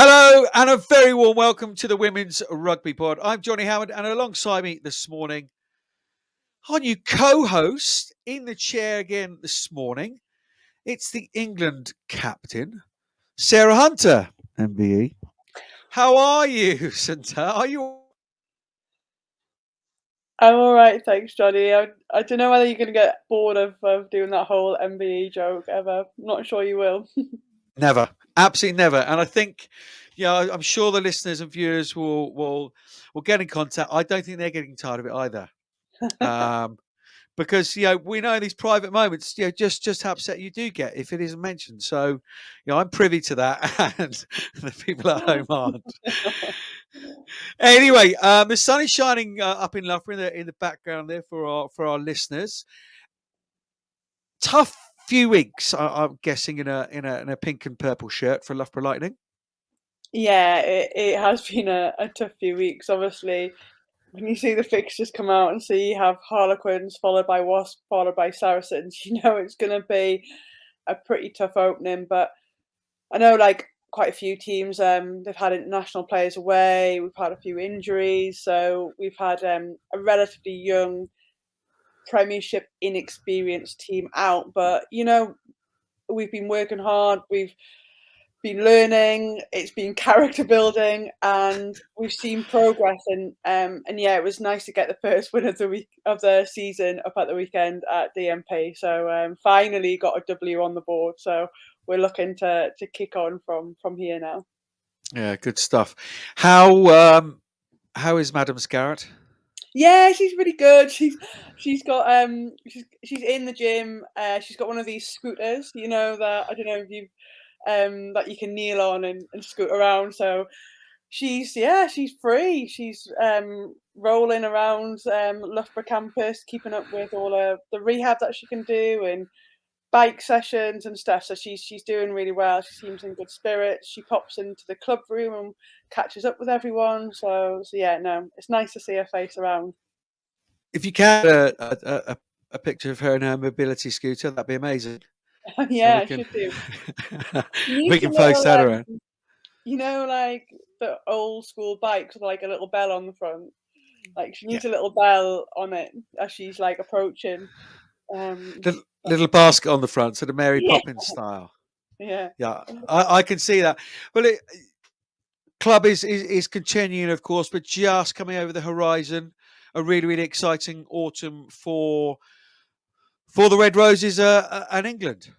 Hello and a very warm welcome to the Women's Rugby Pod. I'm Johnnie Hammond, and alongside me this morning, our new co-host in the chair again this morning, it's the England captain, Sarah Hunter, MBE. How are you, Santa? Are you? I'm all right, thanks, Johnny. I don't know whether you're going to get bored of doing that whole MBE joke ever. I'm not sure you will. Never, absolutely never. And I think, I'm sure the listeners and viewers will get in contact. I don't think they're getting tired of it either. Because we know these private moments, just how upset you do get if it isn't mentioned. So, I'm privy to that, and the people at home aren't. Anyway, the sun is shining up in Loughborough in the background there for our listeners. Tough few weeks, I'm guessing, in a pink and purple shirt for Loughborough Lightning. Yeah, it has been a tough few weeks. Obviously, when you see the fixtures come out and see you have Harlequins followed by Wasps followed by Saracens, you know it's going to be a pretty tough opening. But I know quite a few teams, they've had international players away. We've had a few injuries, so we've had a relatively young Premiership inexperienced team out. But we've been working hard. We've been learning. It's been character building, and we've seen progress. And yeah, it was nice to get the first win of the season up at the weekend at DMP. So finally got a W on the board. So we're looking to kick on from here now. Yeah, good stuff. How is Madam Scarrett? Yeah, she's really good. She's got she's in the gym. She's got one of these scooters, that I don't know if you've that you can kneel on and scoot around. So she's free. She's rolling around Loughborough campus, keeping up with all of the rehab that she can do and bike sessions and stuff. So she's doing really well. She seems in good spirits. She pops into the club room and catches up with everyone. So yeah, no, it's nice to see her face around. If you can a picture of her in her mobility scooter, that'd be amazing. And Yeah, we I can should do. She we needs a can post little, that around. like the old school bikes with like a little bell on the front. Like she needs a little bell on it as she's like approaching. Um, Little basket on the front, sort of Mary yeah, Poppins style. yeah, Yeah, I can see that. Well, club is continuing, of course, but just coming over the horizon. A really, really exciting autumn for the Red Roses and England.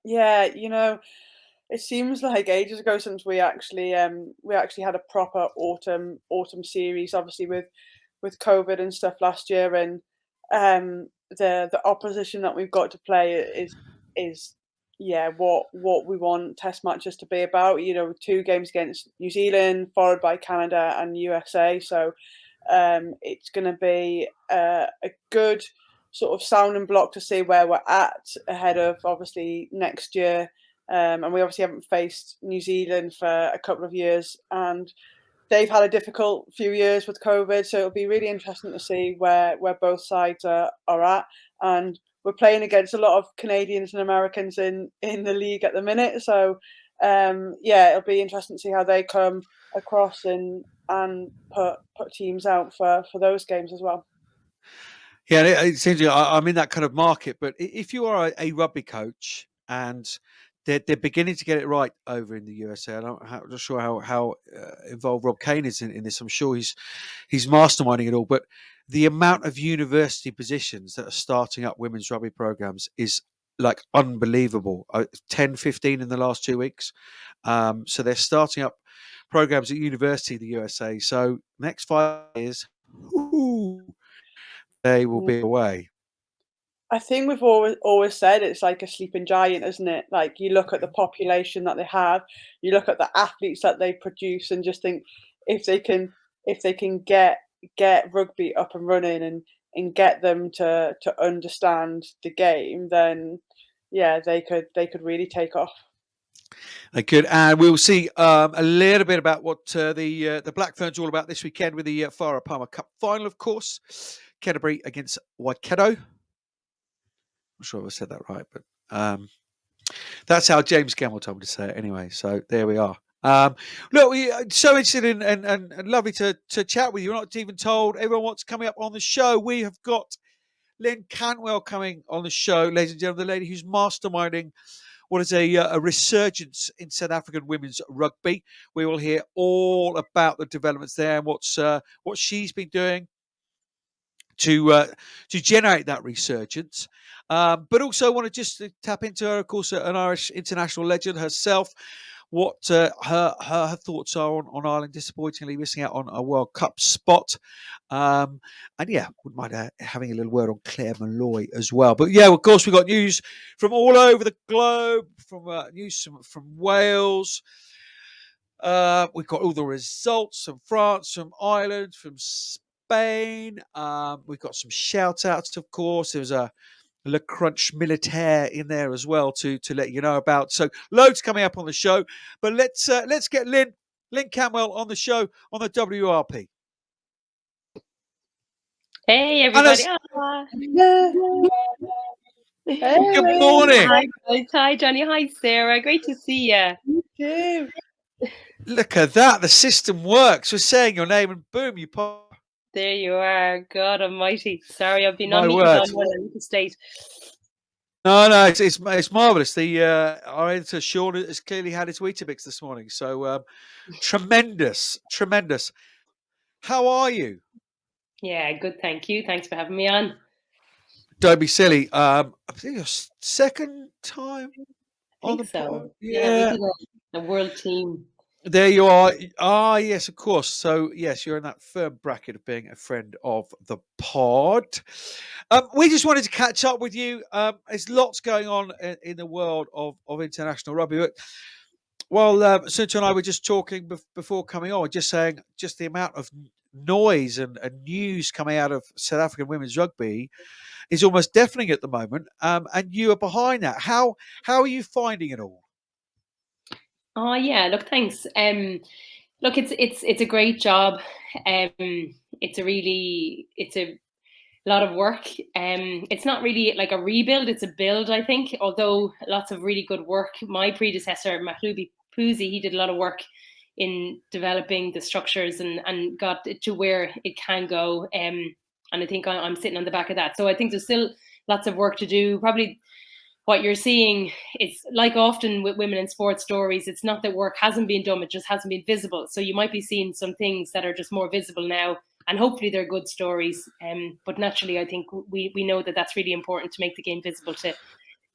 yeah. It seems like ages ago since we actually had a proper autumn series. Obviously with COVID and stuff last year, and the opposition that we've got to play is yeah what we want test matches to be about. 2 games against New Zealand followed by Canada and USA. So it's going to be a good sort of sounding block to see where we're at ahead of obviously next year. And we obviously haven't faced New Zealand for a couple of years, and they've had a difficult few years with COVID. So it'll be really interesting to see where both sides are at. And we're playing against a lot of Canadians and Americans in the league at the minute. So yeah, it'll be interesting to see how they come across and put teams out for those games as well. Yeah, it seems I'm in that kind of market. But if you are a rugby coach and they're beginning to get it right over in the USA, I'm not sure how involved Rob Kane is in this. I'm sure he's masterminding it all. But the amount of university positions that are starting up women's rugby programs is like unbelievable. 10, 15 in the last 2 weeks. So they're starting up programs at university in the USA. So next 5 years, they will be away. I think we've always said it's like a sleeping giant, isn't it? Like you look at the population that they have, you look at the athletes that they produce, and just think if they can get rugby up and running and get them to understand the game, then yeah, they could really take off. Good, and we'll see a little bit about what the Black Ferns are all about this weekend with the Farah Palmer Cup final, of course. Canterbury against Waikato. I'm sure I said that right, but that's how James Gamble told me to say it anyway. So there we are. Look, we so interested in and lovely to chat with you. We're not even told everyone what's coming up on the show. We have got Lynne Cantwell coming on the show, ladies and gentlemen, the lady who's masterminding what is a resurgence in South African women's rugby. We will hear all about the developments there and what she's been doing to generate that resurgence. But also want to just tap into her, of course, an Irish international legend herself. What her thoughts are on Ireland disappointingly missing out on a World Cup spot. And yeah, wouldn't mind having a little word on Claire Molloy as well. But yeah, of course, we've got news from all over the globe, from news from Wales. We've got all the results from France, from Ireland, from Spain. We've got some shout outs, of course. There was a Le Crunch Militaire in there as well to let you know about. So loads coming up on the show. But let's get Lynne Cantwell on the show on the WRP. Hey everybody! Good morning. Hi Johnny. Hi Sarah. Great to see you. You too. Look at that. The system works. We're saying your name and boom, you pop. There you are. God Almighty. Sorry, I've been My on meetings word. on one state. No, it's marvellous. Our editor Sean has clearly had his Weetabix this morning. So tremendous. How are you? Yeah, good. Thank you. Thanks for having me on. Don't be silly. I think your second time on the so. pod. Yeah, we did a world team. There you are. Ah, yes, of course. So, yes, you're in that firm bracket of being a friend of the pod. We just wanted to catch up with you. There's lots going on in the world of international rugby. But while Sunta and I were just talking before coming on, just saying just the amount of noise and news coming out of South African women's rugby is almost deafening at the moment. And you are behind that. How are you finding it all? Oh yeah, look, thanks. Look, it's a great job. It's a lot of work. It's not really like a rebuild; it's a build, I think. Although lots of really good work. My predecessor, Mahlubi Puzi, he did a lot of work in developing the structures and got it to where it can go. And I think I'm sitting on the back of that. So I think there's still lots of work to do. Probably what you're seeing is like often with women in sports stories, it's not that work hasn't been done, it just hasn't been visible. So you might be seeing some things that are just more visible now, and hopefully they're good stories. But naturally, I think we know that that's really important to make the game visible, to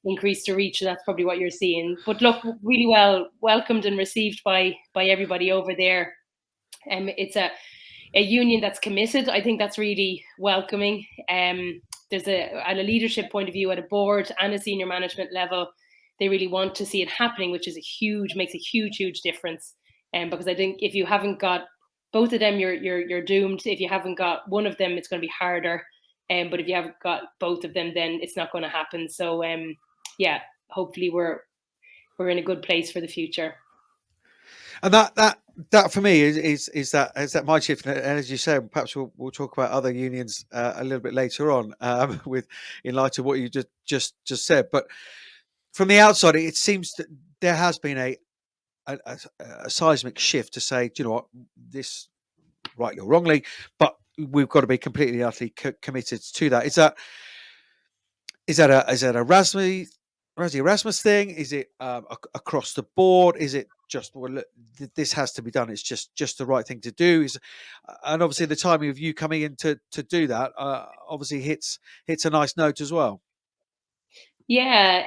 increase the reach. So that's probably what you're seeing. But look, really well welcomed and received by everybody over there. It's a union that's committed. I think that's really welcoming. There's at a leadership point of view, at a board and a senior management level, they really want to see it happening, which is makes a huge difference. Because I think if you haven't got both of them, you're doomed. If you haven't got one of them, it's going to be harder. But if you haven't got both of them, then it's not going to happen. So yeah, hopefully we're in a good place for the future. And that for me is that mind shift. And as you say, perhaps we'll talk about other unions a little bit later on, with in light of what you just said. But from the outside, it seems that there has been a seismic shift to say, do you know what, this rightly or wrongly, but we've got to be completely utterly committed to that. Is that a Razzie Erasmus thing? Is it across the board? Is it just, well, look, this has to be done, it's just the right thing to do? And obviously the timing of you coming in to do that obviously hits a nice note as well. Yeah,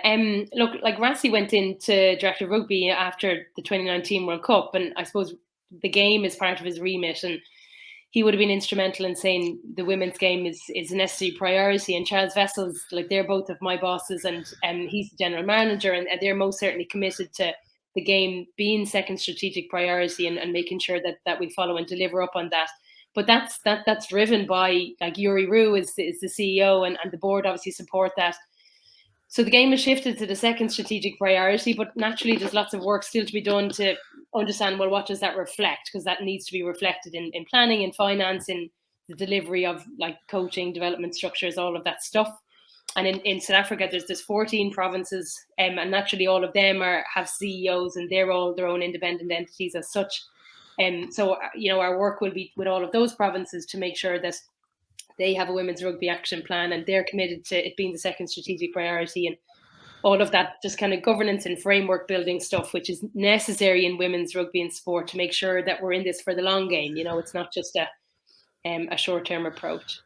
look, like Razzie went into Director of Rugby after the 2019 World Cup, and I suppose the game is part of his remit, and he would have been instrumental in saying the women's game is a necessary priority. And Charles Vessels, like, they're both of my bosses, and he's the general manager, and they're most certainly committed to the game being second strategic priority, and making sure that we follow and deliver up on that. But that's driven by, like, Yuri Rue is the CEO, and the board obviously support that. So the game has shifted to the second strategic priority, but naturally there's lots of work still to be done to understand, well, what does that reflect? Because that needs to be reflected in planning, in finance, in the delivery of, like, coaching, development structures, all of that stuff. and in South Africa, there's 14 provinces, and naturally all of them have CEOs, and they're all their own independent entities as such. So our work will be with all of those provinces to make sure that they have a women's rugby action plan, and they're committed to it being the second strategic priority, and all of that just kind of governance and framework building stuff, which is necessary in women's rugby and sport to make sure that we're in this for the long game. It's not just a short-term approach.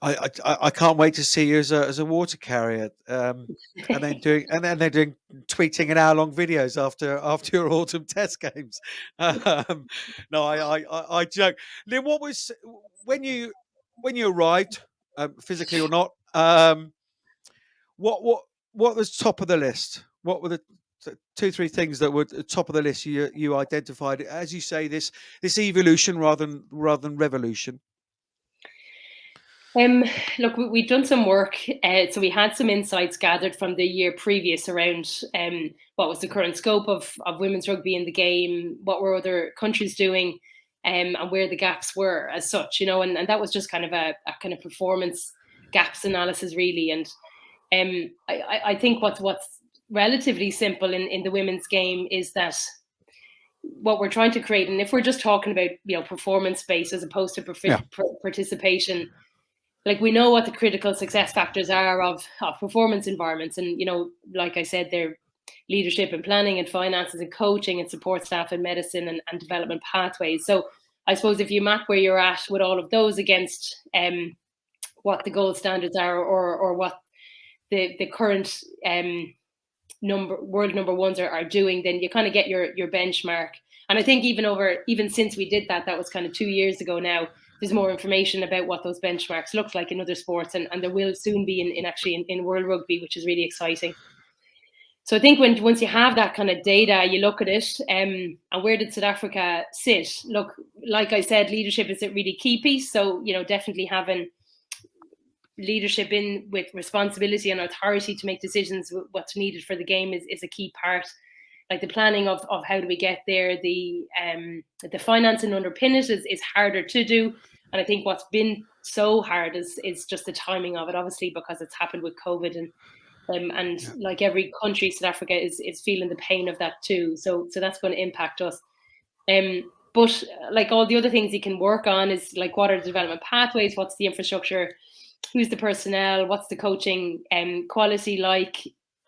I can't wait to see you as a water carrier, and then doing tweeting an hour-long videos after your autumn test games. No, I joke. Lynn, what was when you arrived, physically or not? What was top of the list? What were the 2-3 things that were top of the list you identified? As you say, this evolution rather than revolution. Look, we've done some work. So we had some insights gathered from the year previous around what was the current scope of women's rugby in the game, what were other countries doing, and where the gaps were as such, and that was just kind of a kind of performance gaps analysis, really. And I think what's relatively simple in the women's game is that what we're trying to create, and if we're just talking about performance based as opposed to participation, like we know what the critical success factors are of performance environments, and like I said, they're leadership and planning and finances and coaching and support staff and medicine and development pathways. So I suppose if you map where you're at with all of those against what the gold standards are or what the current world number ones are doing, then you kind of get your benchmark. And I think even since we did that was kind of 2 years ago now, there's more information about what those benchmarks look like in other sports, and there will soon be in World Rugby, which is really exciting. So I think once you have that kind of data, you look at it, and where did South Africa sit? Look, like I said, leadership is a really key piece. So definitely having leadership in with responsibility and authority to make decisions what's needed for the game is a key part. Like the planning of how do we get there, the financing underpin it is harder to do. And I think what's been so hard is just the timing of it, obviously, because it's happened with COVID, and like every country, South Africa is feeling the pain of that too. So that's going to impact us. But like all the other things you can work on is like, what are the development pathways? What's the infrastructure? Who's the personnel? What's the coaching quality like?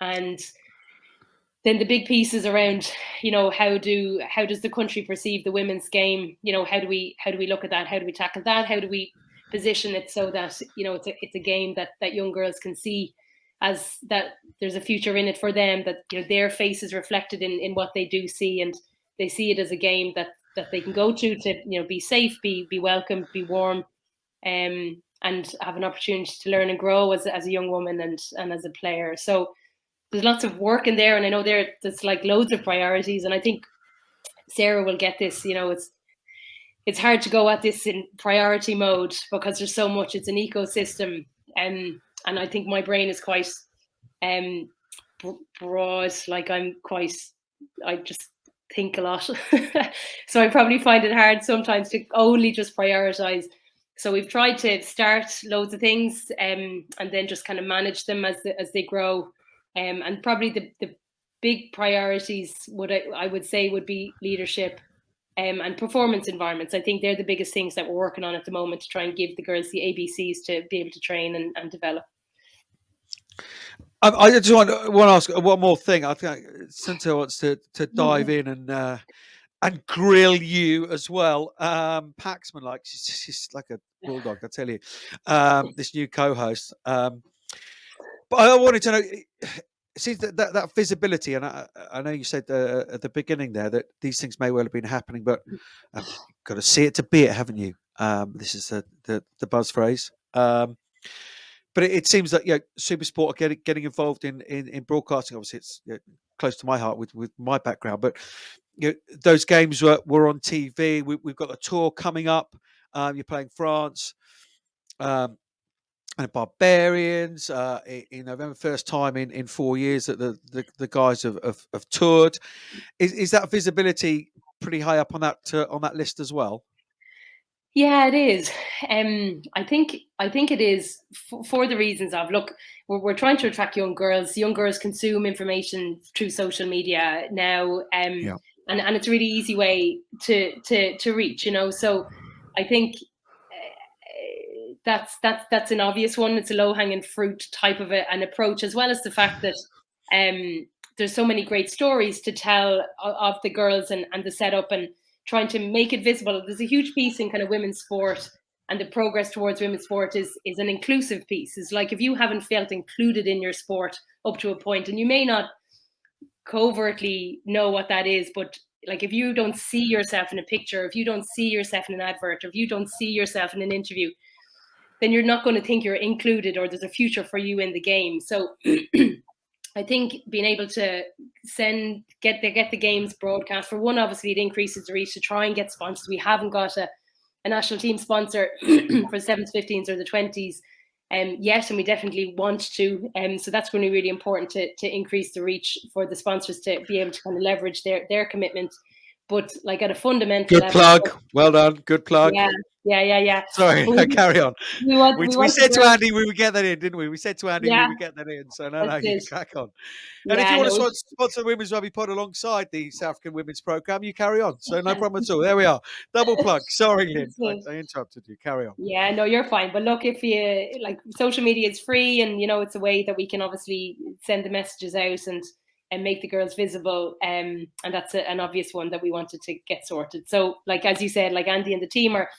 And then the big pieces around, how does the country perceive the women's game? How do we look at that? How do we tackle that? How do we position it so that it's a game that young girls can see as that there's a future in it for them, that their face is reflected in what they do see, and they see it as a game that they can go to be safe, be welcome, be warm, and have an opportunity to learn and grow as a young woman and as a player. So there's lots of work in there, and I know there's like loads of priorities, and I think Sarah will get this. It's hard to go at this in priority mode because there's so much. It's an ecosystem, and I think my brain is quite broad. Like I just think a lot, so I probably find it hard sometimes to only just prioritize. So we've tried to start loads of things, and then just kind of manage them as they grow. And probably the big priorities I would say would be leadership and performance environments. I think they're the biggest things that we're working on at the moment to try and give the girls the ABCs to be able to train and develop. I just want to ask one more thing. I think Cynthia wants to dive in and grill you as well. Paxman, like she's like a bulldog, I tell you. This new co-host. But I wanted to know, see that visibility, and I know you said at the beginning there that these things may well have been happening, but you've got to see it to be it, haven't you? This is the buzz phrase. But it seems that Supersport are getting involved in broadcasting. Obviously, it's close to my heart with my background. But those games were on TV. We've got a tour coming up. You're playing France. And Barbarians in November, first time in 4 years that the guys have toured. Is that visibility pretty high up on that list as well? Yeah, it is. I think it is for the reasons of, look, we're trying to attract young girls. Young girls consume information through social media now, Yeah. and it's a really easy way to reach. So I think that's an obvious one. It's a low hanging fruit type of an approach, as well as the fact that there's so many great stories to tell of the girls and the setup and trying to make it visible. There's a huge piece in kind of women's sport, and the progress towards women's sport is an inclusive piece. It's like, if you haven't felt included in your sport up to a point, and you may not covertly know what that is, but like, if you don't see yourself in a picture, if you don't see yourself in an advert, or if you don't see yourself in an interview, then you're not going to think you're included or there's a future for you in the game. So I think being able to get the games broadcast, for one, obviously it increases the reach to try and get sponsors. We haven't got a national team sponsor for the 7s, 15s or the 20s yet, and we definitely want to. So that's going to be really important to increase the reach for the sponsors to be able to kind of leverage their commitment. But like, at a fundamental Good level, plug. Well done. Good plug. Yeah. Sorry, carry on. We said to Andy we would get that in, didn't we? We said to Andy we would get that in. So no, you crack on. And if you want to sponsor the Women's Rugby Pod alongside the South African Women's Programme, you carry on. So no problem at all. There we are. Double plug. Sorry, Lynn. I interrupted you. Carry on. Yeah, no, you're fine. But look, if you like, social media is free, and it's a way that we can obviously send the messages out and make the girls visible. And that's an obvious one that we wanted to get sorted. So, like, as you said, like, Andy and the team are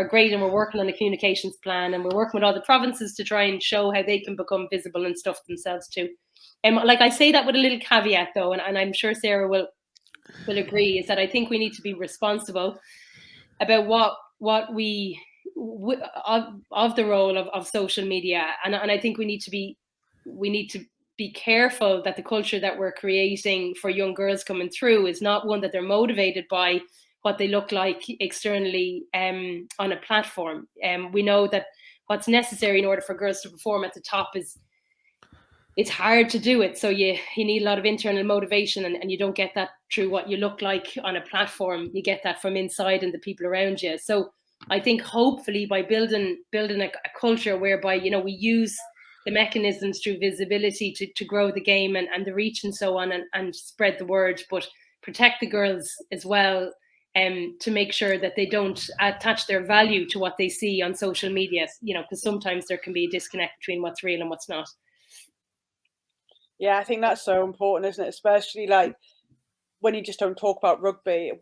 great, and we're working on a communications plan, and we're working with all the provinces to try and show how they can become visible and stuff themselves too. Like, I say that with a little caveat though, and I'm sure Sarah will agree, is that I think we need to be responsible about what we of the role of social media, and I think we need to be careful that the culture that we're creating for young girls coming through is not one that they're motivated by what they look like externally on a platform. We know that what's necessary in order for girls to perform at the top it's hard to do it. So you need a lot of internal motivation, and you don't get that through what you look like on a platform. You get that from inside and the people around you. So I think hopefully by building a culture whereby, we use the mechanisms through visibility to grow the game and the reach and so on, and spread the word, but protect the girls as well, to make sure that they don't attach their value to what they see on social media, because sometimes there can be a disconnect between what's real and what's not. Yeah, I think that's so important, isn't it? Especially like when you just don't talk about rugby,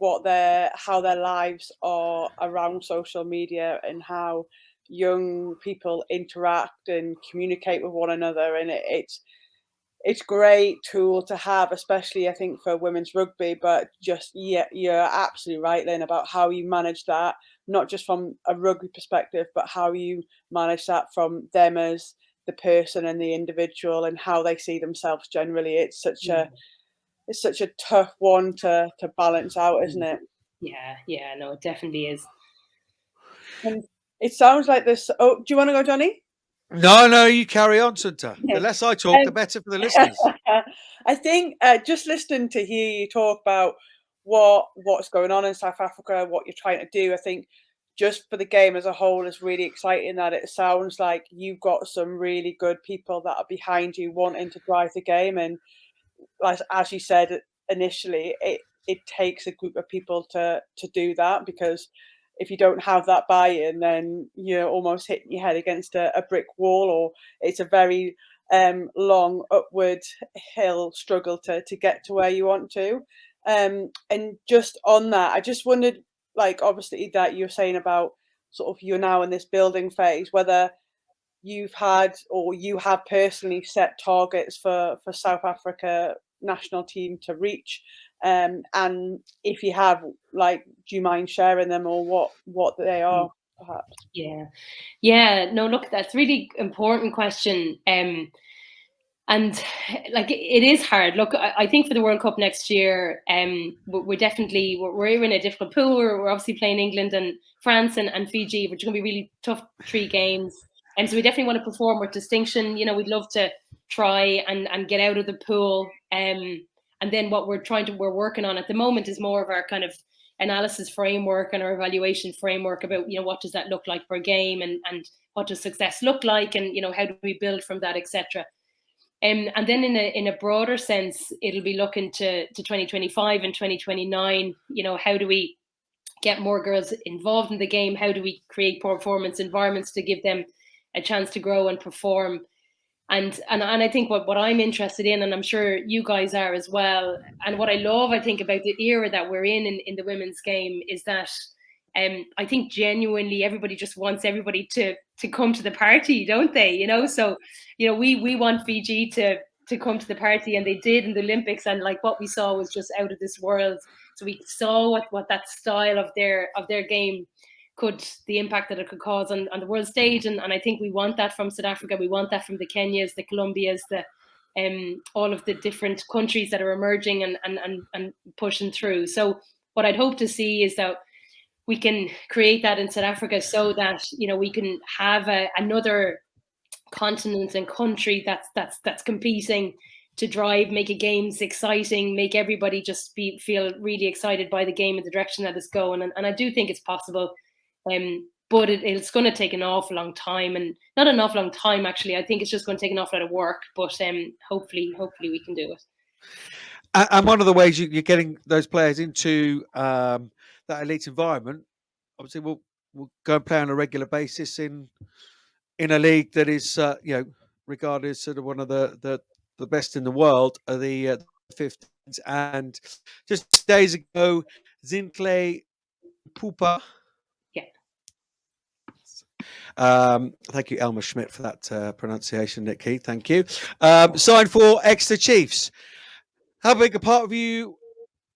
how their lives are around social media and how young people interact and communicate with one another. And it's a great tool to have, especially I think for women's rugby. But just, yeah, you're absolutely right, Lynn, about how you manage that, not just from a rugby perspective, but how you manage that from them as the person and the individual and how they see themselves generally. It's such a tough one to balance out, isn't it? Yeah, no, it definitely is. And it sounds like this. Oh, do you want to go, Johnny? No, you carry on, Sunta. The less I talk, the better for the listeners. I think just listening to hear you talk about what's going on in South Africa, what you're trying to do, I think just for the game as a whole is really exciting. That it sounds like you've got some really good people that are behind you wanting to drive the game. And as you said initially, it takes a group of people to do that, because if you don't have that buy-in, then you're almost hitting your head against a brick wall, or it's a very long upward hill struggle to get to where you want to. And just on that, I just wondered, like, obviously that you're saying about sort of you're now in this building phase, whether you've had or you have personally set targets for South Africa national team to reach, and if you have, like, do you mind sharing them, or what they are, perhaps? Yeah, no, look, that's a really important question. And like, it is hard. Look, I think for the World Cup next year, we're in a difficult pool. We're obviously playing England and France and Fiji, which are going to be really tough 3 games. And so we definitely want to perform with distinction. We'd love to try and get out of the pool. And then what we're working on at the moment is more of our kind of analysis framework and our evaluation framework about, what does that look like per game, and what does success look like, and how do we build from that, etc. And then in a broader sense, it'll be looking to 2025 and 2029. How do we get more girls involved in the game? How do we create performance environments to give them a chance to grow and perform? And I think what I'm interested in, and I'm sure you guys are as well, and what I love, I think, about the era that we're in the women's game is that I think genuinely everybody just wants everybody to come to the party, don't they? So we want Fiji to come to the party, and they did in the Olympics, and like what we saw was just out of this world. So we saw what that style of their game the impact that it could cause on the world stage, and I think we want that from South Africa. We want that from the Kenyas, the Colombias, all of the different countries that are emerging and pushing through. So what I'd hope to see is that we can create that in South Africa, so that we can have another continent and country that's competing to make games exciting, make everybody just feel really excited by the game and the direction that it's going. And I do think it's possible. But it's going to take an awful long time, and not an awful long time, actually. I think it's just going to take an awful lot of work, but hopefully we can do it. And one of the ways you're getting those players into that elite environment, obviously, we'll go and play on a regular basis in a league that is, regarded as sort of one of the best in the world, the 15s. And just days ago, Zintle Pupa. Thank you, Elmer Schmidt, for that pronunciation, Nick Keith. Thank you. Signed for Exeter Chiefs. How big a part of you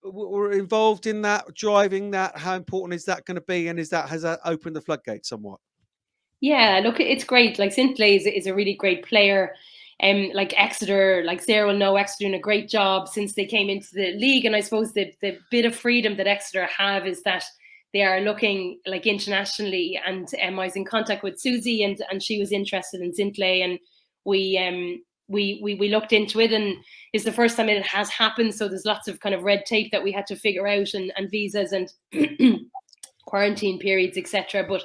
were involved in that, driving that? How important is that going to be? And has that opened the floodgates somewhat? Yeah, look, it's great. Like, Zintle is a really great player. Like Exeter, like Sarah will know, Exeter doing a great job since they came into the league. And I suppose the bit of freedom that Exeter have is that they are looking like internationally, and I was in contact with Susie, and she was interested in Zintle, and we looked into it, and it's the first time it has happened. So there's lots of kind of red tape that we had to figure out, and visas and quarantine periods, etc. But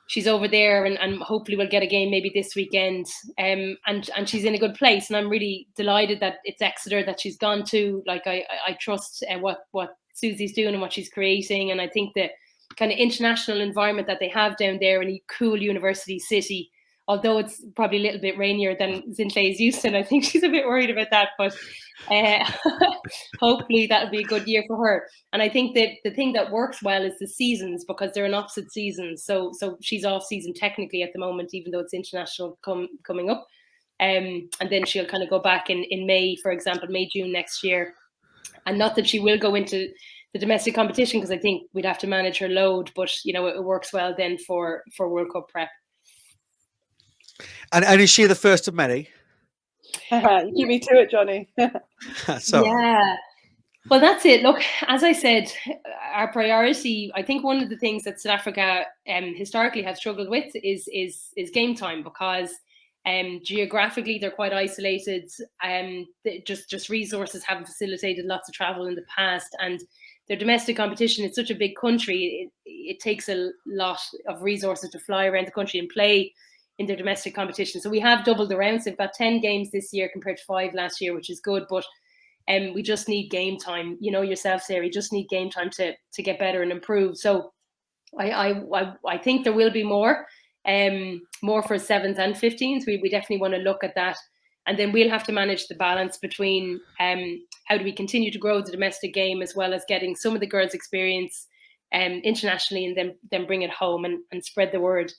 she's over there, and hopefully we'll get a game maybe this weekend. And she's in a good place, and I'm really delighted that it's Exeter that she's gone to. Like, I trust what Susie's doing and what she's creating, and I think the kind of international environment that they have down there in a cool university city, although it's probably a little bit rainier than Zintle is used to, and I think she's a bit worried about that, but hopefully that'll be a good year for her. And I think that the thing that works well is the seasons, because they're in opposite seasons. So she's off season technically at the moment, even though it's international coming up. And then she'll kind of go back in May, for example, May, June next year. And not that she will go into the domestic competition, because I think we'd have to manage her load, but it works well then for World Cup prep. And is she the first of many? You beat me to it, Johnny. Yeah. Well, that's it. Look, as I said, our priority, I think one of the things that South Africa historically has struggled with is game time, because geographically they're quite isolated. Just resources haven't facilitated lots of travel in the past, and their domestic competition is such a big country. It takes a lot of resources to fly around the country and play in their domestic competition. So we have doubled the rounds. They've got 10 games this year compared to 5 last year, which is good. But we just need game time. You know yourself, Sarah, you just need game time to get better and improve. So I think there will be more for 7s and 15s. We definitely want to look at that. And then we'll have to manage the balance between how do we continue to grow the domestic game, as well as getting some of the girls' experience internationally, and then bring it home and spread the word.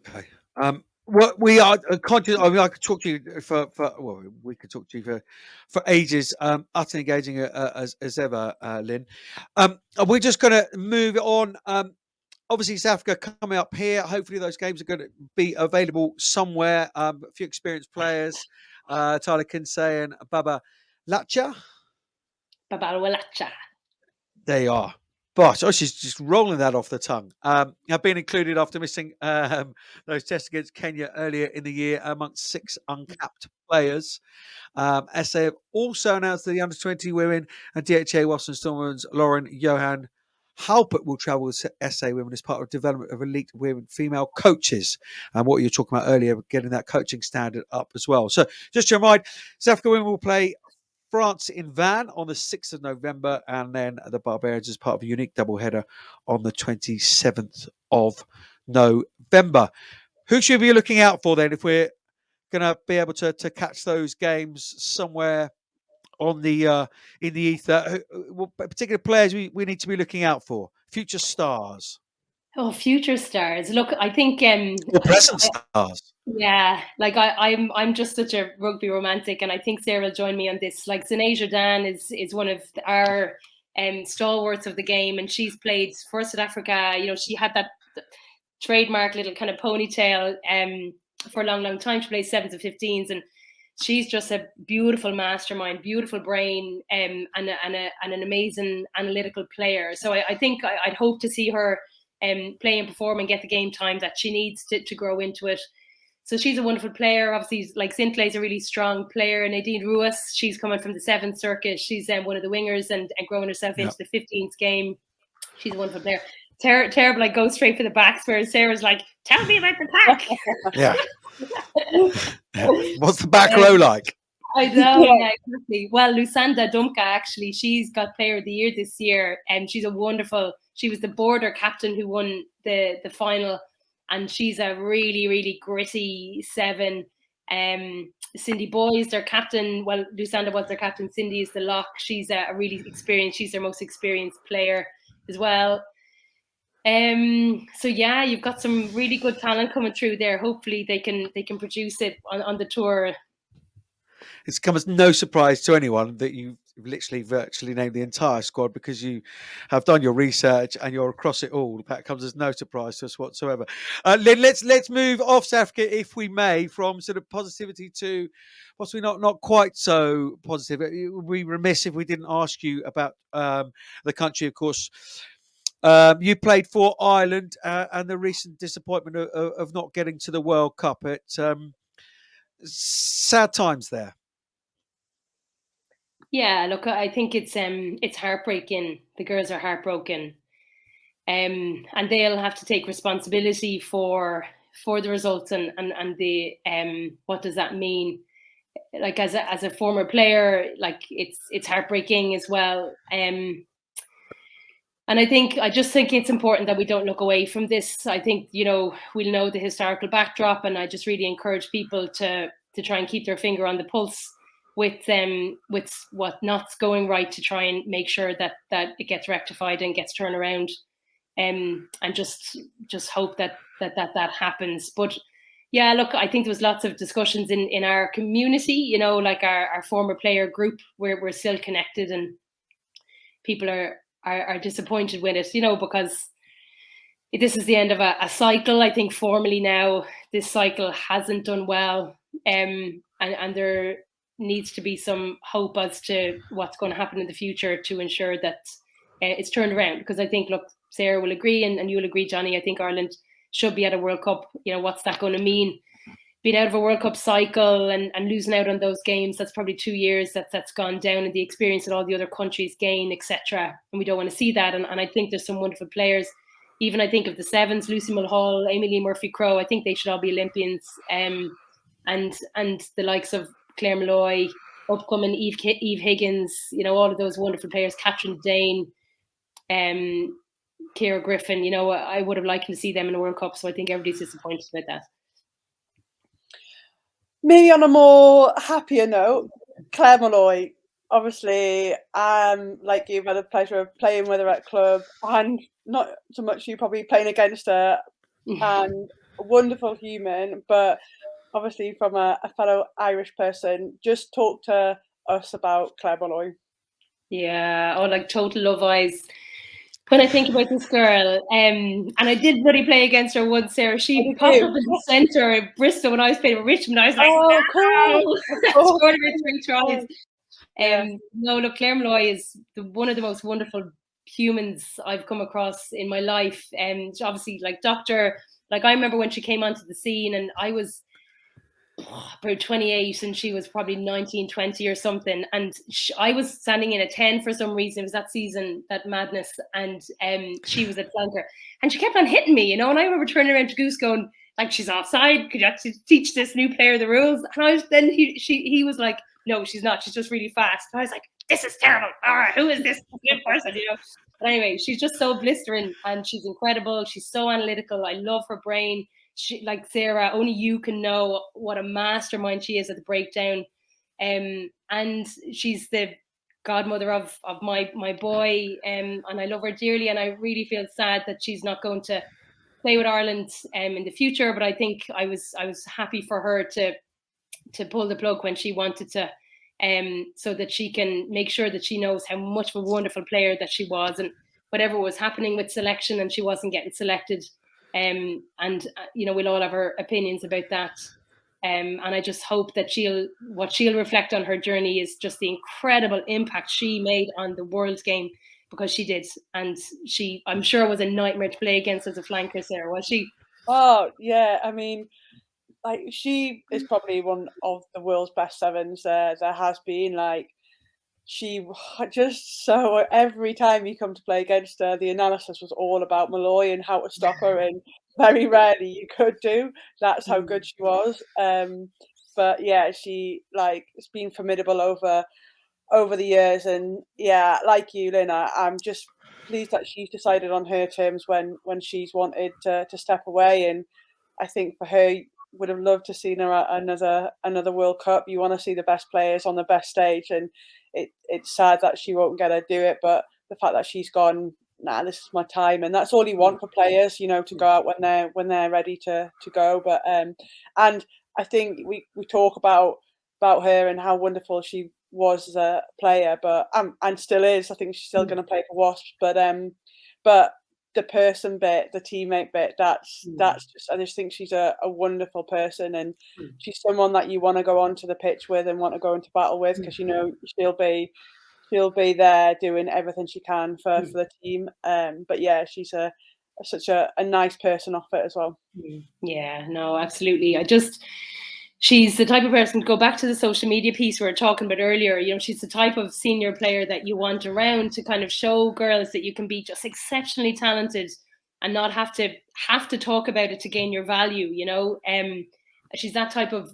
Okay. What we are conscious. I mean, I could talk to you we could talk to you for ages. Utterly engaging as ever, Lynn. We're just going to move on. Obviously, South Africa coming up here. Hopefully, those games are going to be available somewhere. A few experienced players, Tyler Kinsey and Baba Lacha. Baba Lacha. They are. But she's just rolling that off the tongue. Have been included after missing those tests against Kenya earlier in the year amongst 6 uncapped players. SA have also announced that the under-20 women and DHA Watson Stormers Lauren Johan Halpert will travel with SA women as part of development of elite women female coaches, and what you were talking about earlier, getting that coaching standard up as well. So just to remind, South Africa women will play France in Van on the 6th of November, and then the Barbarians as part of a unique doubleheader on the 27th of November. Who should we be looking out for then if we're going to be able to catch those games somewhere on the in the ether? What particular players we need to be looking out for? Future stars. Oh, future stars. Look, I think or present stars. Yeah, like I'm just such a rugby romantic, and I think Sarah will join me on this. Like Zane Jordan is one of our stalwarts of the game, and she's played for South Africa. You know, she had that trademark little kind of ponytail for a long time. She plays 7s and 15s, and she's just a beautiful mastermind, beautiful brain, and an amazing analytical player. So I think I'd hope to see her play and perform and get the game time that she needs to grow into it. So she's a wonderful player. Obviously, like Sinclair's a really strong player. Nadine Ruiz, she's coming from the 7th circuit. She's one of the wingers and growing herself into the 15th game. She's a wonderful player. Terrible, like go straight for the backs, whereas Sarah's like, tell me about the pack. Yeah. What's the back row like? I know, yeah, exactly. Well, Lusanda Dumka, actually, she's got Player of the Year this year, and she's a wonderful. She was the border captain who won the final, and she's a really, really gritty 7. Cindy Boyes, their captain. Well, Lusanda was their captain. Cindy is the lock. She's a really experienced. She's their most experienced player as well. So yeah, you've got some really good talent coming through there. Hopefully, they can produce it on the tour. It's come as no surprise to anyone that you've literally virtually named the entire squad, because you have done your research and you're across it all. That comes as no surprise to us whatsoever. Lynn, let's move off South Africa, if we may, from sort of positivity to possibly not quite so positive. We'd be remiss if we didn't ask you about the country, of course. You played for Ireland and the recent disappointment of not getting to the World Cup. Sad times there. Yeah, look, I think it's heartbreaking. The girls are heartbroken, and they'll have to take responsibility for the results and the what does that mean? Like as a former player, like it's heartbreaking as well. And I just think it's important that we don't look away from this. I think, we'll know the historical backdrop, and I just really encourage people to try and keep their finger on the pulse with what not's going right, to try and make sure that it gets rectified and gets turned around, and just hope that happens. But yeah, look, I think there was lots of discussions in our community, like our former player group, where we're still connected, and people are disappointed with it, because this is the end of a cycle. I think formally now this cycle hasn't done well, and there needs to be some hope as to what's going to happen in the future to ensure that it's turned around. Because I think, look, Sarah will agree, and you'll agree, Johnny, I think Ireland should be at a World Cup. What's that going to mean? Being out of a World Cup cycle and losing out on those games, that's probably 2 years that's gone down in the experience that all the other countries gain, etc. And we don't want to see that. And I think there's some wonderful players. Even I think of the 7s, Lucy Mulhall, Amy Lee Murphy-Crowe, I think they should all be Olympians. And the likes of Claire Molloy, upcoming Eve Higgins, all of those wonderful players, Catherine Dane, Ciara Griffin, I would have liked to see them in the World Cup. So I think everybody's disappointed about that. Maybe on a more happier note, Claire Molloy, obviously, like you've had the pleasure of playing with her at club, and not so much you probably playing against her, and a wonderful human, but obviously from a fellow Irish person. Just talk to us about Claire Molloy. Yeah, like total love eyes when I think about this girl. And I did really play against her once, Sarah. She popped up in the centre at Bristol when I was playing with Richmond. I was like, cool. Scored about 3 tries. No, look, Claire Molloy is one of the most wonderful humans I've come across in my life. And obviously, like Dr. Like I remember when she came onto the scene, and I was about 28 and she was probably 19, 20 or something. And I was standing in a 10 for some reason. It was that season, that madness. And she was a flanker. And she kept on hitting me, you know. And I remember turning around to Goose going, like, she's offside. Could you actually teach this new player the rules? And I was, then he was like, no, she's not. She's just really fast. And I was like, this is terrible. All right, who is this person, you know? But anyway, she's just so blistering and she's incredible. She's so analytical. I love her brain. She, like Sarah, only you can know what a mastermind she is at the breakdown. And she's the godmother of my boy, and I love her dearly. And I really feel sad that she's not going to play with Ireland in the future. But I think I was happy for her to pull the plug when she wanted to, so that she can make sure that she knows how much of a wonderful player that she was, and whatever was happening with selection and she wasn't getting selected. And you know, we'll all have our opinions about that. And I just hope that she'll reflect on her journey is just the incredible impact she made on the world game, because she did. And she, I'm sure, was a nightmare to play against as a flanker, Sarah, was she? Oh yeah, I mean, like, she is probably one of the world's best sevens there has been. Like, she just, so every time you come to play against her, the analysis was all about Malloy and how to stop her, and very rarely you could do. That's how good she was. But yeah, she, like, it's been formidable over the years. And yeah, like you, Lynn, I'm just pleased that she's decided on her terms when she's wanted to step away. And I think for her, would have loved to see her at another World Cup. You want to see the best players on the best stage, and it's sad that she won't get to do it. But the fact that she's gone, nah, this is my time, and that's all you want for players, you know, to go out when they're ready to go. But and I think we talk about her and how wonderful she was as a player, but and still is. I think she's still going to play for Wasps, but the person bit, the teammate bit, that's just, I just think she's a wonderful person, and she's someone that you want to go onto the pitch with and want to go into battle with, because you know she'll be there doing everything she can for the team. But yeah, she's such a nice person off it as well. Yeah, no, absolutely. She's the type of person, to go back to the social media piece we were talking about earlier, you know, she's the type of senior player that you want around to kind of show girls that you can be just exceptionally talented and not have to talk about it to gain your value, you know. She's that type of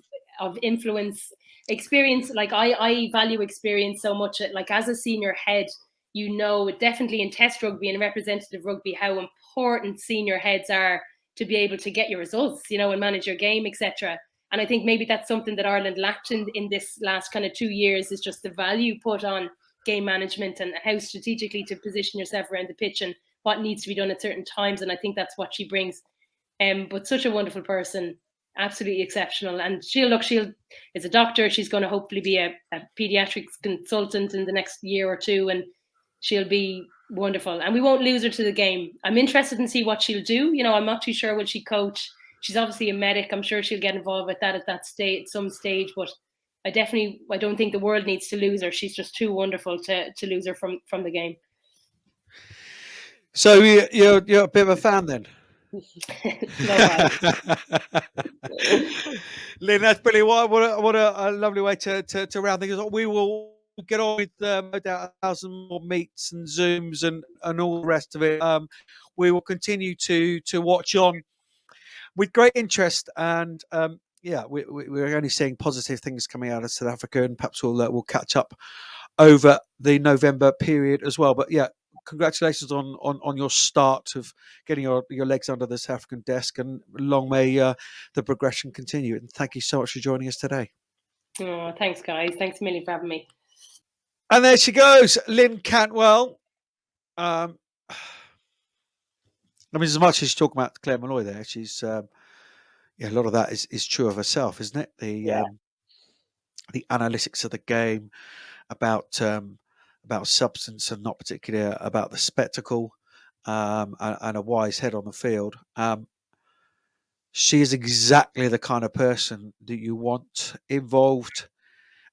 influence, experience. Like I value experience so much. Like, as a senior head, you know, definitely in test rugby and representative rugby, how important senior heads are to be able to get your results, you know, and manage your game, etc. And I think maybe that's something that Ireland lacked in this last kind of 2 years, is just the value put on game management and how strategically to position yourself around the pitch and what needs to be done at certain times. And I think that's what she brings. But such a wonderful person, absolutely exceptional. And she's a doctor. She's going to hopefully be a pediatrics consultant in the next year or two, and she'll be wonderful. And we won't lose her to the game. I'm interested in see what she'll do. You know, I'm not too sure, will she coach? She's obviously a medic. I'm sure she'll get involved with that at some stage. But I don't think the world needs to lose her. She's just too wonderful to lose her from the game. So you're a bit of a fan then? Lynn, that's brilliant. What a lovely way to round things up. We will get on with no doubt 1,000 more meets and Zooms and all the rest of it. We will continue to watch on with great interest, and we're only seeing positive things coming out of South Africa, and perhaps we'll catch up over the November period as well. But yeah, congratulations on your start of getting your legs under the South African desk, and long may the progression continue. And thank you so much for joining us today. Oh, thanks, guys. Thanks a million for having me. And there she goes, Lynn Cantwell. I mean, as much as she's talking about Claire Molloy there, she's a lot of that is true of herself, isn't it? The analytics of the game, about substance and not particularly about the spectacle, and a wise head on the field. She is exactly the kind of person that you want involved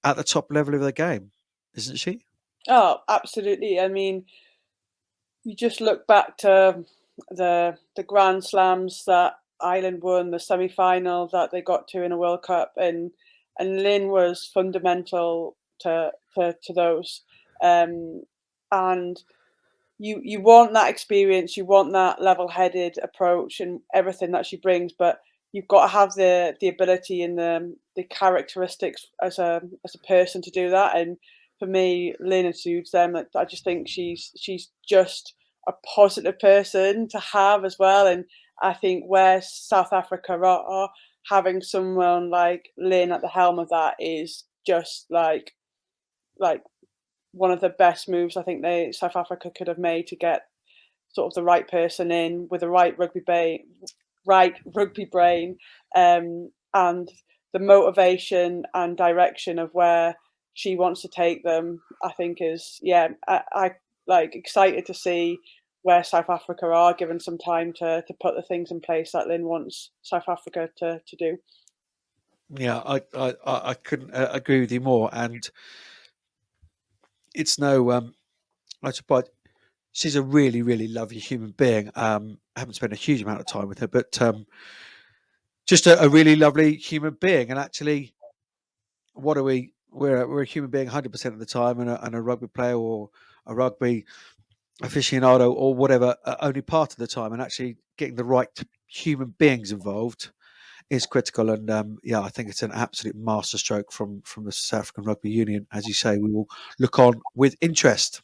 at the top level of the game, isn't she? Oh, absolutely. I mean, you just look back to the Grand Slams that Ireland won, the semi-final that they got to in a World Cup, and Lynn was fundamental to those. And you want that experience, you want that level-headed approach and everything that she brings, but you've got to have the ability and the characteristics as a person to do that. And for me, Lynn exudes them. I just think she's just a positive person to have as well. And I think where South Africa are having someone like Lynn at the helm of that is just like one of the best moves I think South Africa could have made to get sort of the right person in with the right rugby brain, and the motivation and direction of where she wants to take them. I think is I like excited to see where South Africa are, given some time to put the things in place that Lynn wants South Africa to do. Yeah, I couldn't agree with you more. And it's no, but she's a really, really lovely human being. I haven't spent a huge amount of time with her, but just a really lovely human being. And actually, what are we? We're a human being 100% of the time, and a rugby player or a rugby aficionado or whatever only part of the time. And actually, getting the right human beings involved is critical. And I think it's an absolute masterstroke from the South African Rugby Union. As you say, we will look on with interest.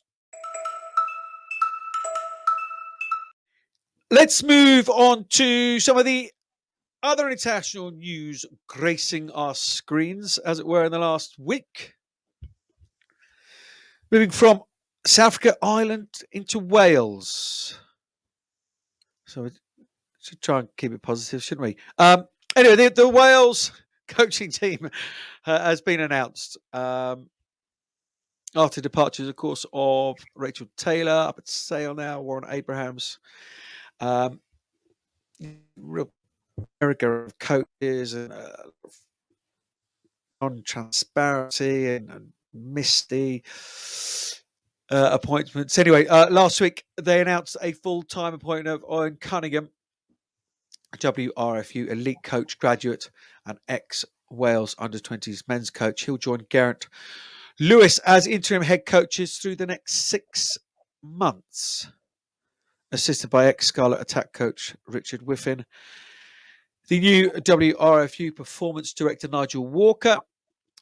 Let's move on to some of the other international news gracing our screens, as it were, in the last week. Moving from South Africa, Ireland into Wales. So we should try and keep it positive, shouldn't we? Anyway, the Wales coaching team has been announced after departures, of course, of Rachel Taylor up at Sale now, Warren Abrahams. Real America of coaches and non-transparency and misty appointments. Anyway, last week they announced a full-time appointment of Owen Cunningham, WRFU elite coach, graduate, and ex-Wales under-20s men's coach. He'll join Geraint Lewis as interim head coaches through the next 6 months, assisted by ex-Scarlet attack coach Richard Whiffin. The new WRFU performance director, Nigel Walker,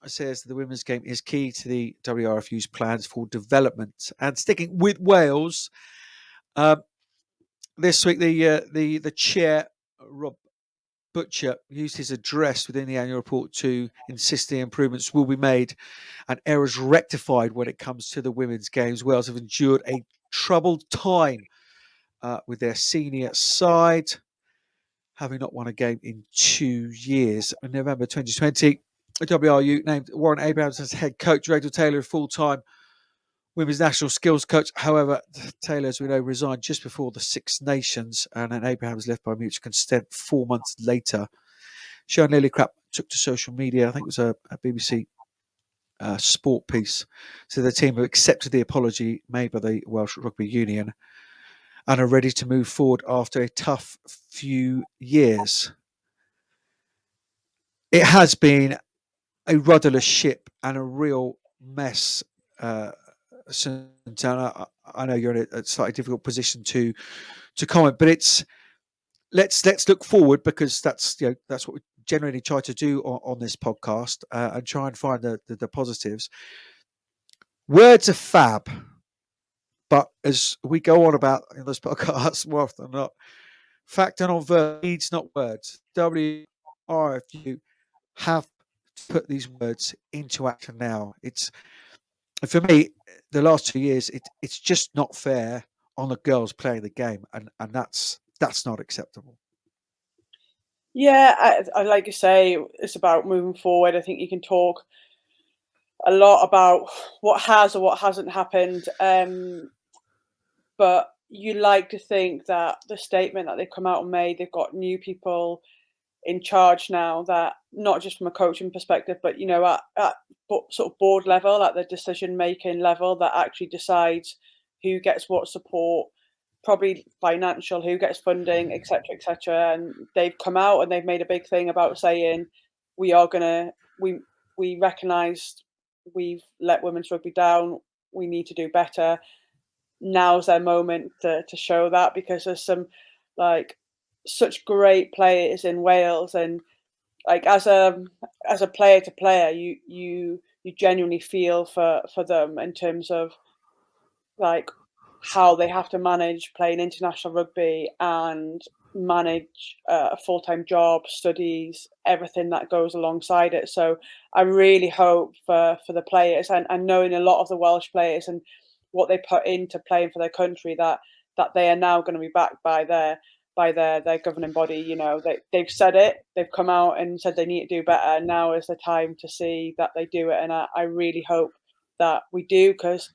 says the women's game is key to the WRFU's plans for development. And sticking with Wales, this week the chair, Rob Butcher, used his address within the annual report to insist the improvements will be made and errors rectified when it comes to the women's games. Wales have endured a troubled time with their senior side, having not won a game in 2 years. In November 2020, WRU named Warren Abrahams as head coach, Rachel Taylor full-time women's national skills coach. However, Taylor, as we know, resigned just before the Six Nations, and then Abrahams left by mutual consent 4 months later. Sian Lillicrap took to social media, I think it was a BBC sport piece, so the team have accepted the apology made by the Welsh Rugby Union and are ready to move forward after a tough few years. It has been a rudderless ship and a real mess. Santana, I know you're in a slightly difficult position to comment, but it's let's look forward, because that's what we generally try to do on this podcast, and try and find the positives. Words are fab, but as we go on about in this podcast more often than not, fact and on verb needs not words. WRFU have to put these words into action now. It's, for me, the last 2 years, it's just not fair on the girls playing the game, and that's not acceptable. Yeah, I like you say, it's about moving forward. I think you can talk a lot about what has or what hasn't happened, but you like to think that the statement that they've come out and made, they've got new people in charge now, that not just from a coaching perspective, but at sort of board level, at the decision making level, that actually decides who gets what support, probably financial, who gets funding, etc., etc. And they've come out and they've made a big thing about saying we recognised we've let women's rugby down. We need to do better. Now's their moment to show that, because there's some such great players in Wales, and as a player to player, you genuinely feel for them in terms of how they have to manage playing international rugby and manage a full-time job, studies, everything that goes alongside it. So I really hope for the players, and knowing a lot of the Welsh players and what they put into playing for their country, that they are now going to be backed by their governing body. They've said it, they've come out and said they need to do better. Now is the time to see that they do it, and I really hope that we do, because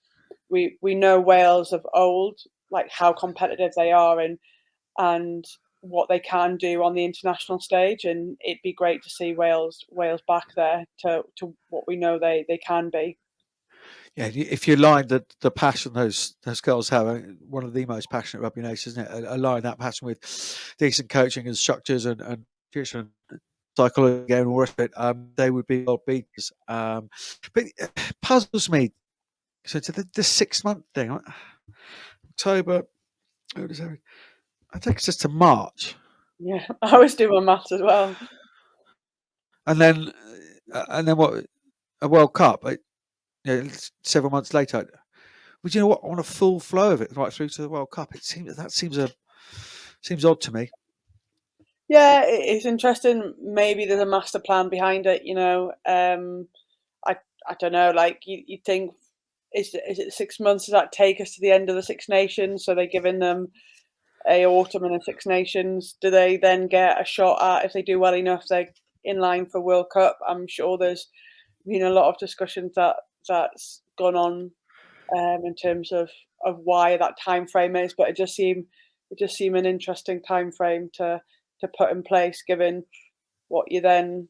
we know Wales of old, how competitive they are and what they can do on the international stage, and it'd be great to see Wales back there to what we know they can be. Yeah, if you align the passion those girls have, one of the most passionate rugby nations, isn't it? Align that passion with decent coaching and structures and nutrition, psychology, and all the rest of it, they would be world beaters. But it puzzles me. So to the 6 month thing, October, I think it's just to March. Yeah, I was doing maths as well. And then what? A World Cup. Several months later. But you know what? On a full flow of it right through to the World Cup, seems odd to me. Yeah, it's interesting. Maybe there's a master plan behind it. I don't know. You think, is it 6 months? Does that take us to the end of the Six Nations? So they're giving them a autumn and a Six Nations. Do they then get a shot at, if they do well enough, they're in line for World Cup? I'm sure there's been a lot of discussions that's gone on in terms of why that time frame is, but it just seemed an interesting time frame to put in place, given what you then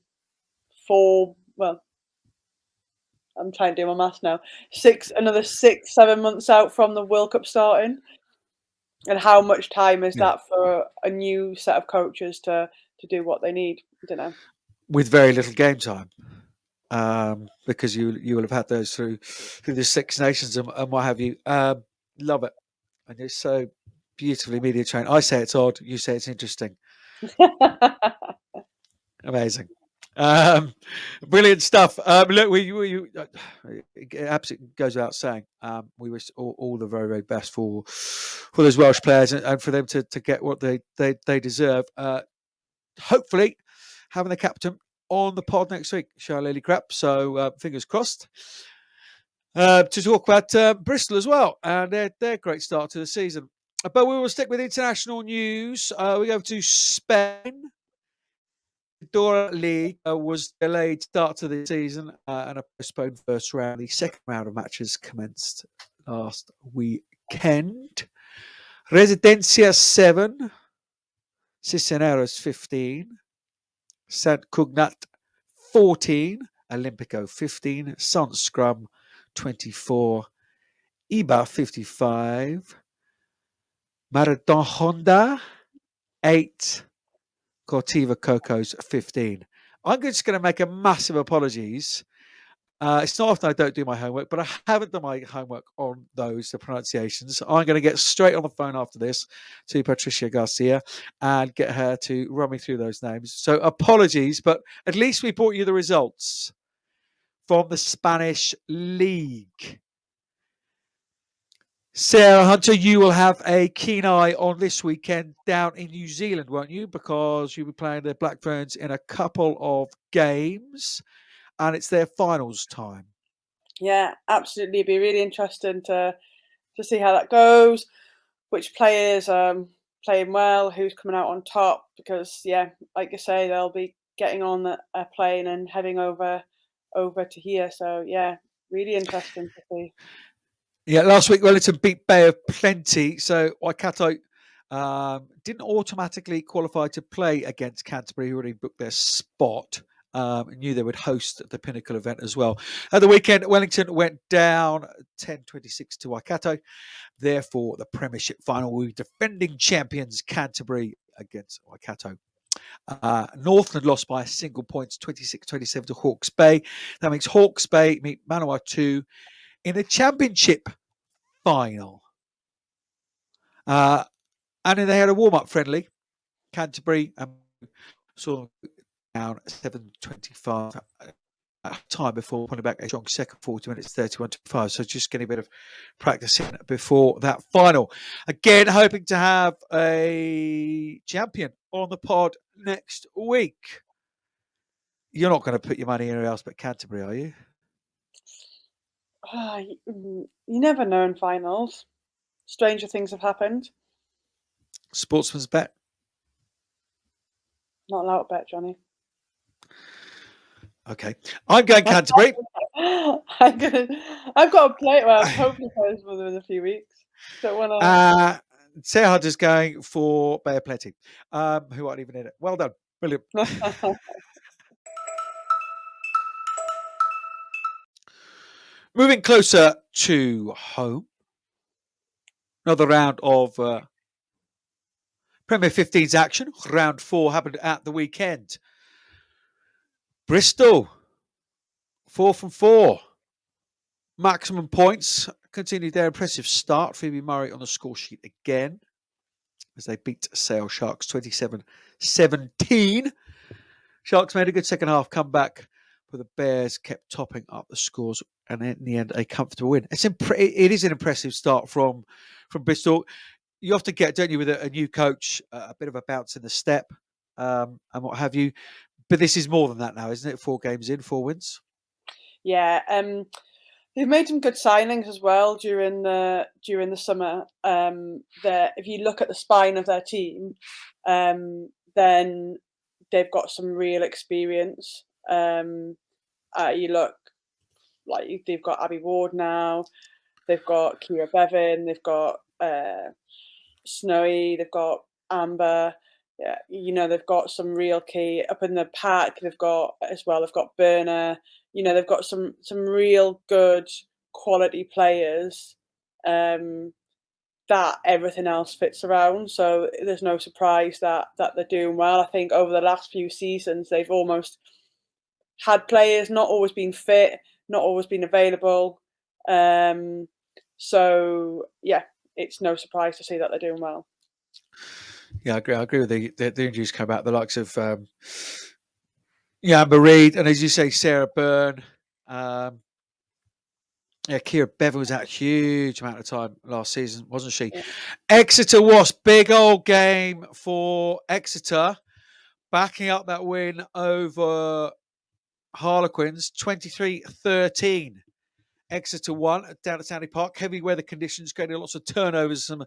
I'm trying to do my maths now, another 6-7 months out from the World Cup starting, and how much time is that for a new set of coaches to do what they need? I don't know. With very little game time. Because you will have had those through the Six Nations and what have you. Love it, and it's so beautifully media trained. I say it's odd, you say it's interesting. Amazing, brilliant stuff. Look, it absolutely goes without saying. We wish all the very, very best for those Welsh players and for them to get what they deserve. Hopefully, having the captain on the pod next week, Charlie Crap. So fingers crossed. To talk about Bristol as well and their great start to the season. But we will stick with international news. We go to Spain. The WRP League was delayed start to the season and a postponed first round. The second round of matches commenced last weekend. Residencia 7, Cisneros 15, Sant Cugat 14, Olympico 15, Sant Scrum 24, Iba 55, Maradona 8, Cortiva Cocos 15. I'm just going to make a massive apologies. It's not often I don't do my homework, but I haven't done my homework on the pronunciations. I'm going to get straight on the phone after this to Patricia Garcia and get her to run me through those names. So apologies, but at least we brought you the results from the Spanish League. Sarah Hunter, you will have a keen eye on this weekend down in New Zealand, won't you? Because you'll be playing the Black Ferns in a couple of games, and it's their finals time. Yeah, absolutely. It'd be really interesting to see how that goes, which players playing well, who's coming out on top. Because like you say, they'll be getting on a plane and heading over to here. So really interesting to see. Yeah, last week Wellington beat Bay of Plenty, so Waikato didn't automatically qualify to play against Canterbury, who already booked their spot. Knew they would host the Pinnacle event as well. At the weekend, Wellington went down 10-26 to Waikato. Therefore, the Premiership final will be defending champions Canterbury against Waikato. Northland lost by a single point, 26-27 to Hawke's Bay. That makes Hawke's Bay meet Manawatu in a championship final. And then they had a warm-up friendly. Canterbury saw down 7-25 time before pulling back a strong second 40 minutes, 31-5. So just getting a bit of practice in before that final. Again, hoping to have a champion on the pod next week. You're not going to put your money anywhere else but Canterbury, are you? You never know in finals. Stranger things have happened. Sportsman's bet. Not allowed to bet, Johnny. Okay. I'm going Canterbury. I've got to play it. Well, hopefully play this within a few weeks. Don't want to. Sarah Hunter's going for Bay of Plenty, who aren't even in it. Well done. Brilliant. Moving closer to home. Another round of Premier 15's action. Round 4 happened at the weekend. Bristol, 4 from 4. Maximum points. Continued their impressive start. Phoebe Murray on the score sheet again as they beat Sale Sharks 27-17. Sharks made a good second half comeback, but the Bears kept topping up the scores, and in the end, a comfortable win. It is an impressive start from Bristol. You often get, don't you, with a new coach, a bit of a bounce in the step and what have you. But this is more than that now, isn't it? 4 games in, 4 wins. Yeah, they've made some good signings as well during the summer. If you look at the spine of their team, then they've got some real experience. You look like they've got Abby Ward now, they've got Kira Bevan, they've got Snowy, they've got Amber. Yeah, they've got some real key up in the pack. They've got Burner. They've got some real good quality players that everything else fits around. So there's no surprise that they're doing well. I think over the last few seasons, they've almost had players not always been fit, not always been available. So yeah, it's no surprise to see that they're doing well. Yeah, I agree with the injuries come out. The likes of Amber Reid, and as you say, Sarah Byrne. Kira Bevan was out a huge amount of time last season, wasn't she? Yeah. Exeter Wasps, big old game for Exeter, backing up that win over Harlequins, 23-13. Exeter won down at Stanley Park. Heavy weather conditions created lots of turnovers, some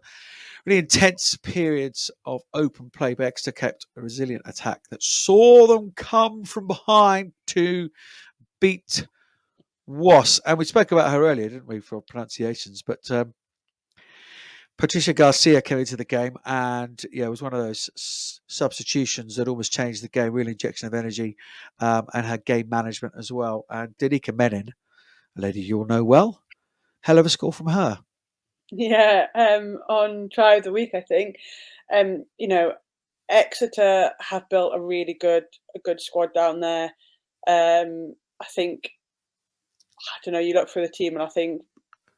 really intense periods of open play. But Exeter kept a resilient attack that saw them come from behind to beat Wasps. And we spoke about her earlier, didn't we, for pronunciations? But Patricia Garcia came into the game and it was one of those substitutions that almost changed the game, real injection of energy, and had game management as well. And Danica Menin, a lady you'll know well, hell of a score from her. Yeah, on Try of the Week, I think. Exeter have built a really good squad down there. I think, I don't know, you look through the team and I think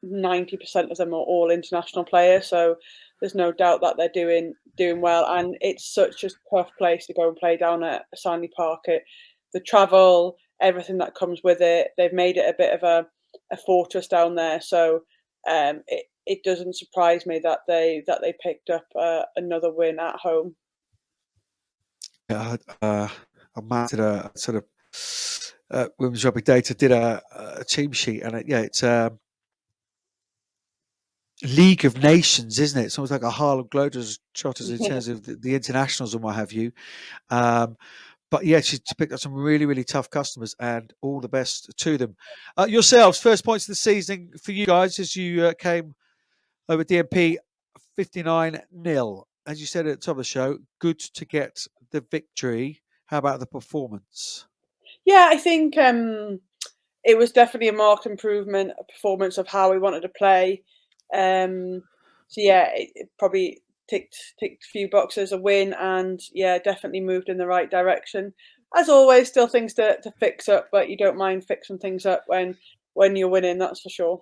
90% of them are all international players. So there's no doubt that they're doing well. And it's such a tough place to go and play down at Stanley Park. The travel, everything that comes with it, they've made it a bit of a fortress down there. So it doesn't surprise me that they picked up another win at home. Yeah, I did a sort of Women's Rugby Data did a team sheet, and it's League of Nations, isn't it? It's almost like a Harlem Globetrotters in terms of the internationals and what have you. But yeah, she's picked up some really, really tough customers, and all the best to them. Yourselves, first points of the season for you guys as you came over DMP 59-0. As you said at the top of the show, good to get the victory. How about the performance? Yeah, I think it was definitely a marked improvement, a performance of how we wanted to play. So yeah, it probably ticked a few boxes, a win, and yeah, definitely moved in the right direction. As always, still things to fix up, but you don't mind fixing things up when you're winning, that's for sure.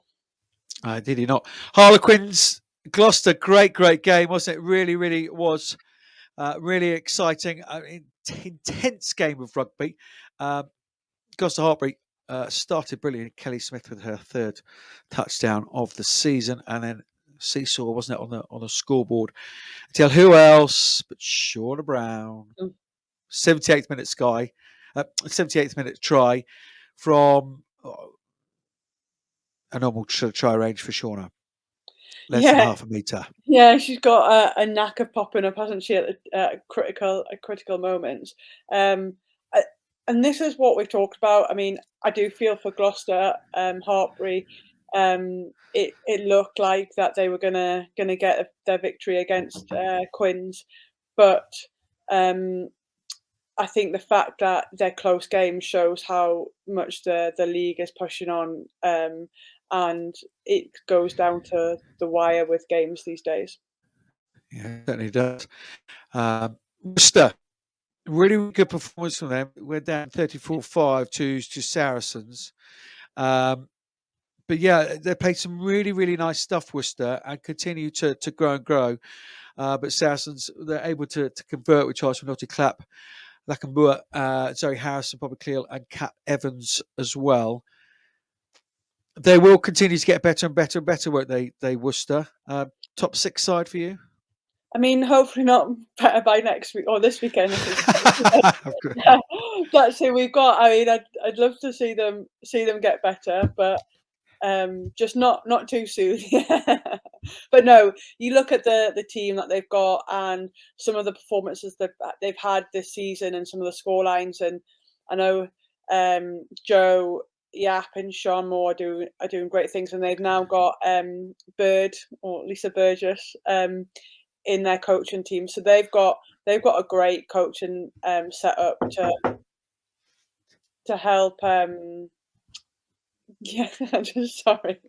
Did he not? Harlequins, Gloucester, great game, wasn't it? Really was really exciting, intense game of rugby. Gloucester Hartbury started brilliant. Kelly Smith with her third touchdown of the season, and then seesaw, wasn't it, on the scoreboard? Tell who else but Shauna Brown. 78th minute 78th minute try from a normal try range for Shauna. Less than half a metre. Yeah, she's got a knack of popping up, hasn't she, at critical moments. And this is what we've talked about. I mean, I do feel for Gloucester, Hartbury. It looked like that they were gonna get their victory against Quins, but I think the fact that they're close games shows how much the league is pushing on, and it goes down to the wire with games these days. Yeah, it certainly does. Worcester, really good performance from them. We're down 34-5 to Saracens. But yeah, they played some really nice stuff, Worcester, and continue to grow and grow. But Saracens, they're able to convert with Charles Minotti, Clapp, Lackenbua, Zoe Harrison, Bobby Cleal, and Kat Evans as well. They will continue to get better and better and better, won't they, Worcester? Top 6 side for you? I mean, hopefully not better by next week or this weekend. That's who we've got. I mean, I'd love to see them get better, but just not too soon. But no, you look at the team that they've got and some of the performances that they've had this season and some of the score lines, and I know Joe Yap and Sean Moore are doing great things, and they've now got Bird or Lisa Burgess in their coaching team, so they've got a great coaching set up to help. Yeah, I'm just sorry.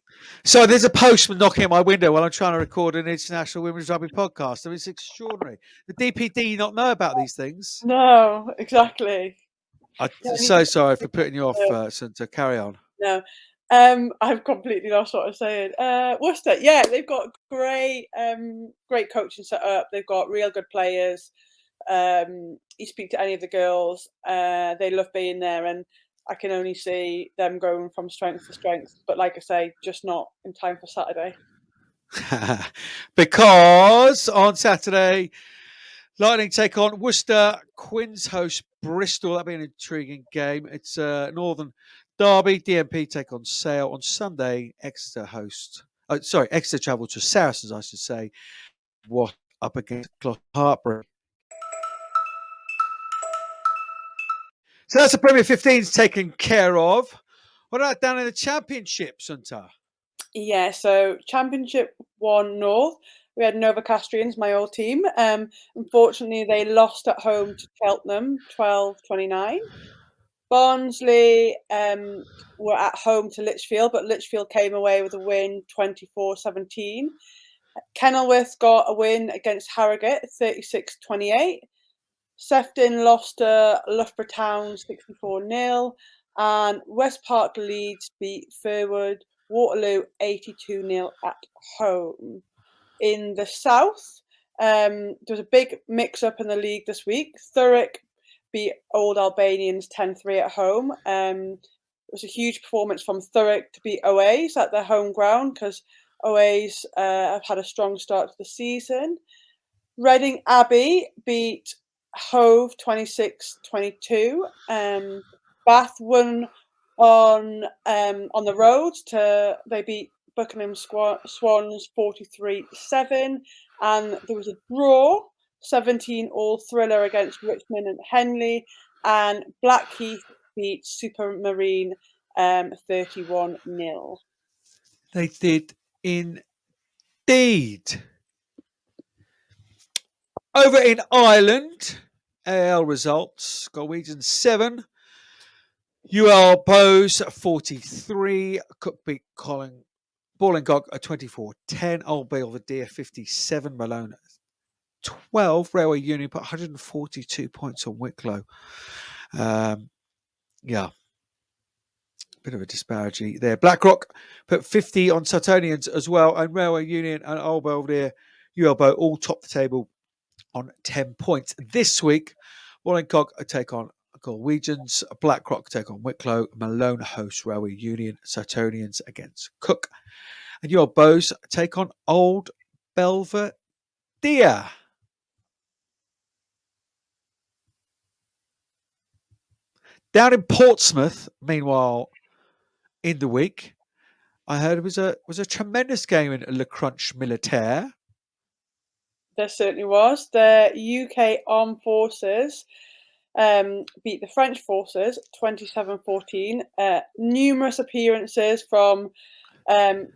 So there's a postman knocking at my window while I'm trying to record an International Women's Rugby podcast. I mean, it's extraordinary. The DPD not know about these things. No, exactly. I'm so sorry for putting you off, so carry on. No, I've completely lost what I was saying. Worcester, yeah, they've got great coaching set up. They've got real good players. You speak to any of the girls, they love being there, and I can only see them going from strength to strength. But like I say, just not in time for Saturday. Because on Saturday, Lightning take on Worcester, Quins host Bristol. That'll be an intriguing game. It's Northern Derby. DMP take on Sale on Sunday. Exeter travel to Saracens, I should say. What up against Gloucester Hartbury. So that's the Premier 15s taken care of. What about down in the Championship, Sunta? Yeah, so Championship 1 North, we had Novocastrians, my old team. Unfortunately, they lost at home to Cheltenham, 12-29. Barnsley were at home to Lichfield, but Lichfield came away with a win, 24-17. Kenilworth got a win against Harrogate, 36-28. Sefton lost to Loughborough Town 64-0, and West Park Leeds beat Furwood Waterloo 82-0 at home. In the south, there was a big mix-up in the league this week. Thurrock beat Old Albanians 10-3 at home. It was a huge performance from Thurrock to beat OAs at their home ground, because OAs have had a strong start to the season. Reading Abbey beat Hove 26-22. Bath won on the road they beat Buckingham Swans 43-7, and there was a draw 17-all thriller against Richmond and Henley, and Blackheath beat Supermarine 31-0. They did indeed. Over in Ireland, AL results, Galwegian 7, UL Bowes 43, Cook beat Ballingog 24-10, Old Belvedere 57, Malone 12, Railway Union put 142 points on Wicklow. Yeah, bit of a disparity there. BlackRock put 50 on Suttonians as well, and Railway Union and Old Belvedere, UL Bow all top the table on 10 points. This week, Wallingcog take on Galwegians, BlackRock take on Wicklow, Malone hosts Railway Union, Suttonians against Cook, and UL Bows take on Old Belvedere. Down in Portsmouth, meanwhile, in the week, I heard it was a tremendous game in Le Crunch Militaire. There certainly was. The UK Armed Forces beat the French forces 27-14. Numerous appearances from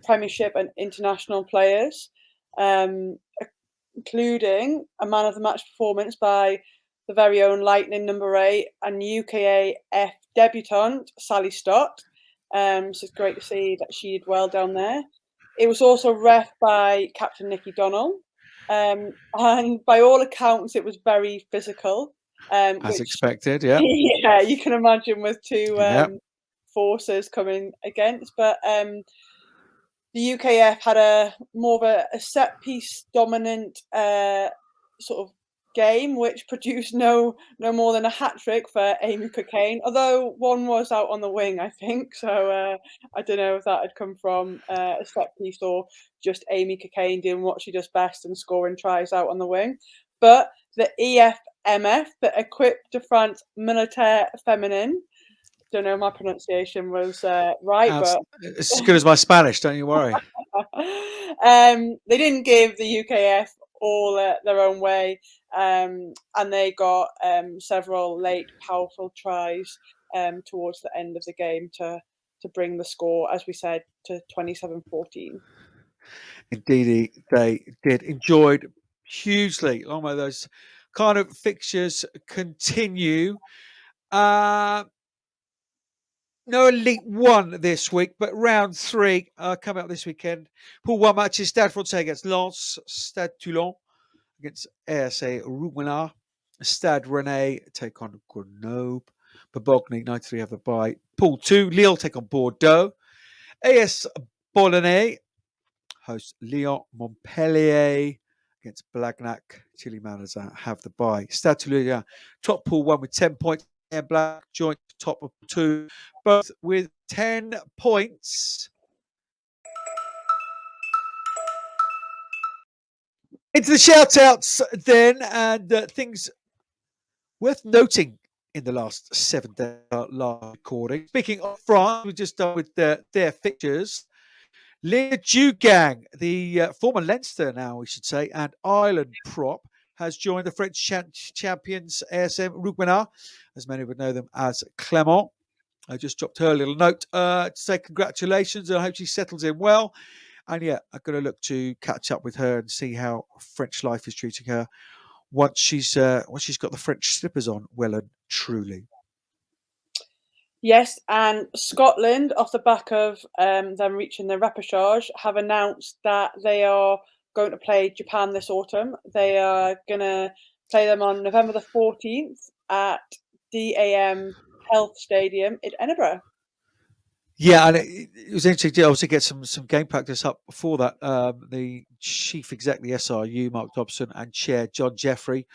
Premiership and international players, including a man of the match performance by the very own Lightning number 8 and UKAF debutant Sally Stott. So it's great to see that she did well down there. It was also ref by Captain Nicky Donnell. And by all accounts, it was very physical. As expected, yeah. Yeah, you can imagine with two forces coming against. But the UKF had a more of a set piece dominant sort of game, which produced no more than a hat trick for Amy Cockayne, although one was out on the wing, I think. So I don't know if that had come from a set piece or just Amy Cockayne doing what she does best and scoring tries out on the wing. But the EFMF, the Equipe de France Militaire Féminine, don't know, my pronunciation was right, but it's as good as my Spanish, don't you worry. They didn't give the UKF all their own way, and they got several late powerful tries towards the end of the game to bring the score, as we said, to 27-14. Indeed, they did. Enjoyed hugely. Long may those kind of fixtures continue. No Elite 1 this week, but round 3 coming up this weekend. Pool 1 matches: Stade Francais against Lens, Stade Toulon against ASA Roumelard, Stade Rennais take on Grenoble, Bobogny 93 have the bye. Pool 2, Lille take on Bordeaux, AS Bologna hosts Lyon, Montpellier against Blagnac, Chili Manners have the bye. Stade Toulousain top pool 1 with 10 points, and Black joint top of 2, both with 10 points. Into the shout-outs then, and things worth noting in the last 7 days live recording. Speaking of France, we've just done with their fixtures. Lynne Cantwell, the former Leinster now, we should say, and Ireland prop, has joined the French champions ASM Roumelard, as many would know them as Clément. I just dropped her a little note to say congratulations, and I hope she settles in well. And yeah, I'm going to look to catch up with her and see how French life is treating her once she's got the French slippers on, well and truly. Yes, and Scotland, off the back of them reaching the repechage, have announced that they are going to play Japan this autumn. They are going to play them on November the 14th at DAM Health Stadium in Edinburgh. Yeah, and it was interesting to also get some game practice up before that. The chief exec, the SRU, Mark Dobson, and chair John Jeffrey,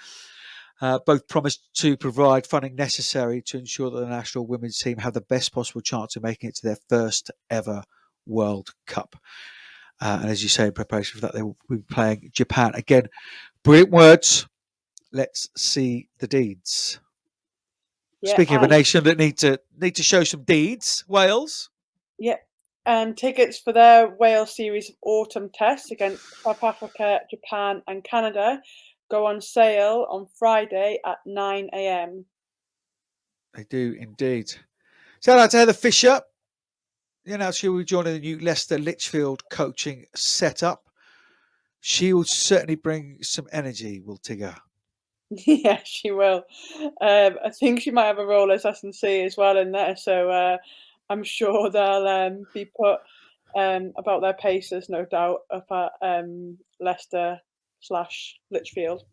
both promised to provide funding necessary to ensure that the national women's team have the best possible chance of making it to their first ever World Cup. And as you say, in preparation for that, they will be playing Japan. Again, brilliant words. Let's see the deeds. Yeah, speaking of a nation that need to show some deeds, Wales. Yeah, and tickets for their Wales series of autumn tests against South Africa, Japan, and Canada go on sale on Friday at 9 a.m. They do indeed. Shout out to Heather Fisher. Now she will be joining the new Leicester Lichfield coaching setup. She will certainly bring some energy, will Tigger. Yeah, she will. I think she might have a role as S&C as well in there, so I'm sure they'll be put about their paces, no doubt, up at Leicester/Lichfield.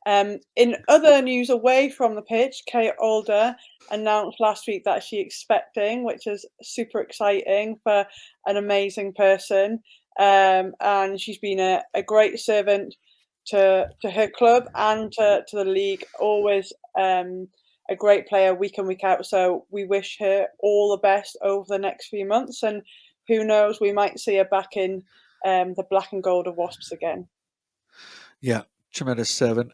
In other news away from the pitch, Kate Alder announced last week that she's expecting, which is super exciting for an amazing person. And she's been a great servant to her club and to the league, always a great player week in, week out. So we wish her all the best over the next few months. And who knows, we might see her back in the black and gold of Wasps again. Yeah, tremendous servant,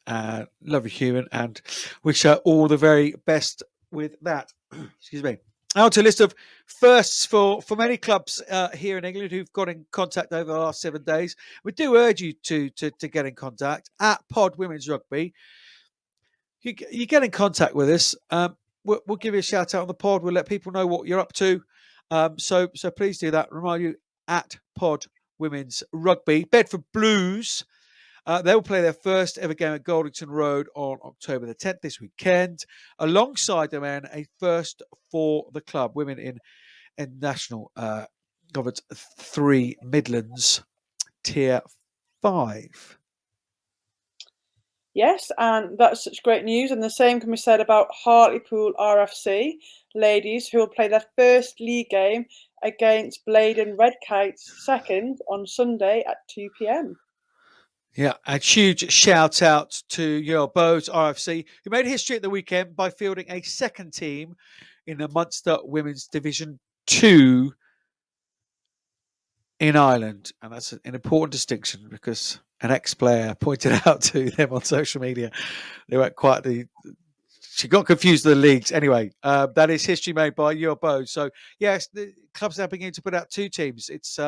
lovely human, and wish her all the very best with that. Excuse me. Now to a list of firsts for many clubs here in England who've got in contact over the last 7 days. We do urge you to get in contact at Pod Women's Rugby. You get in contact with us. We'll give you a shout out on the pod. We'll let people know what you're up to. So please do that. Remind you at Pod Women's Rugby. Bedford Blues. They'll play their first ever game at Goldington Road on October the 10th this weekend. Alongside the men, a first for the club, women in national covered 3 Midlands Tier 5. Yes, and that's such great news. And the same can be said about Hartlepool RFC ladies, who will play their first league game against Blaydon Redkites second on Sunday at 2 p.m. Yeah, a huge shout out to your Bows RFC, who made history at the weekend by fielding a second team in the Munster Women's Division 2 in Ireland. And that's an important distinction because an ex-player pointed out to them on social media they weren't quite she got confused with the leagues. Anyway, that is history made by your Bows. So yes, the club's now beginning to put out 2 teams. It's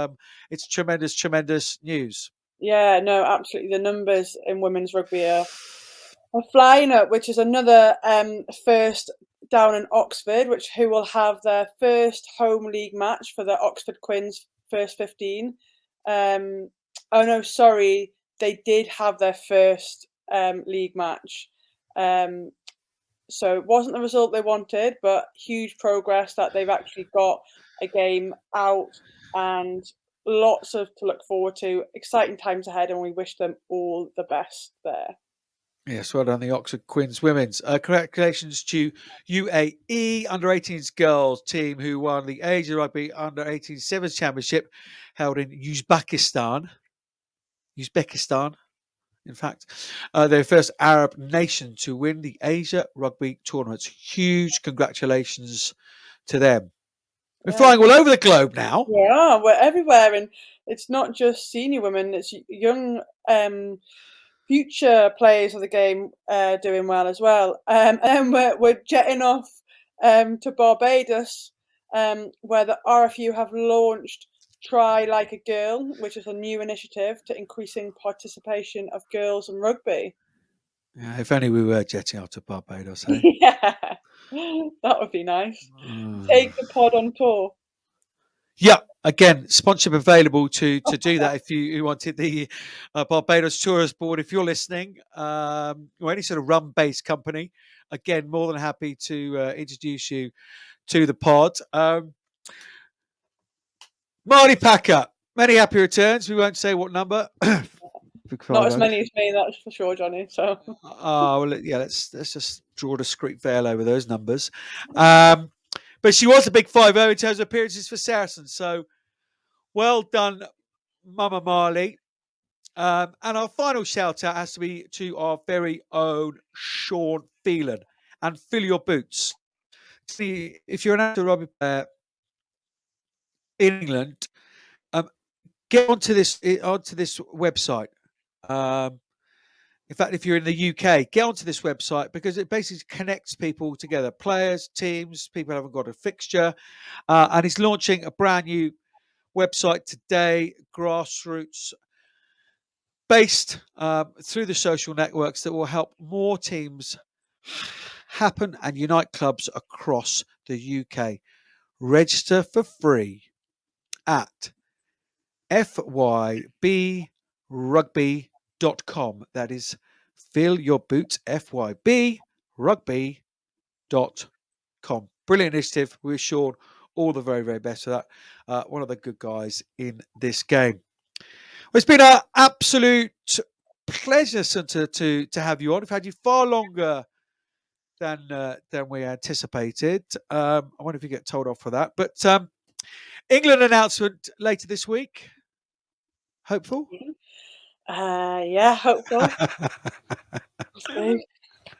tremendous news. Yeah, no, absolutely. The numbers in women's rugby are flying up, which is another first down in Oxford, who will have their first home league match for the Oxford Quins first 15. Oh no, sorry, they did have their first league match. So it wasn't the result they wanted, but huge progress that they've actually got a game out and lots to look forward to. Exciting times ahead, and we wish them all the best there. Yes, well done, the Oxford Quins women's. Congratulations to UAE under-18s girls team who won the Asia Rugby under-18 Sevens Championship held in Uzbekistan, in fact. Their first Arab nation to win the Asia Rugby tournaments. Huge congratulations to them. We're flying all over the globe now. Yeah, we're everywhere, and it's not just senior women, it's young future players of the game doing well as well. And we're jetting off to Barbados, where the RFU have launched Try Like a Girl, which is a new initiative to increasing participation of girls in rugby. Yeah, if only we were jetting off to Barbados, eh? Yeah, that would be nice. Take the pod on tour. Yeah, again, sponsorship available to do that if you wanted the Barbados Tourist Board. If you're listening, or any sort of rum-based company, again, more than happy to introduce you to the pod. Marty Packer, many happy returns. We won't say what number. Not as many as me, that's for sure, Johnny. So. Well, yeah, let's just draw a discreet veil over those numbers. But she was a big 5-0 in terms of appearances for Saracens. So well done, Mama Marley. And our final shout out has to be to our very own Sean Phelan. And fill your boots. See, if you're an active rugby player in England, get onto this website. In fact, if you're in the UK, get onto this website because it basically connects people together, players, teams, people who haven't got a fixture. And he's launching a brand new website today, grassroots based through the social networks that will help more teams happen and unite clubs across the UK. Register for free at fybrugby.com. That is Fill Your Boots, FYB, rugby.com. Brilliant initiative. We wish Sean all the very, very best for that. One of the good guys in this game. Well, it's been an absolute pleasure, Sunta, to have you on. We've had you far longer than we anticipated. I wonder if you get told off for that. But England announcement later this week. Hopeful? Yeah, hopeful.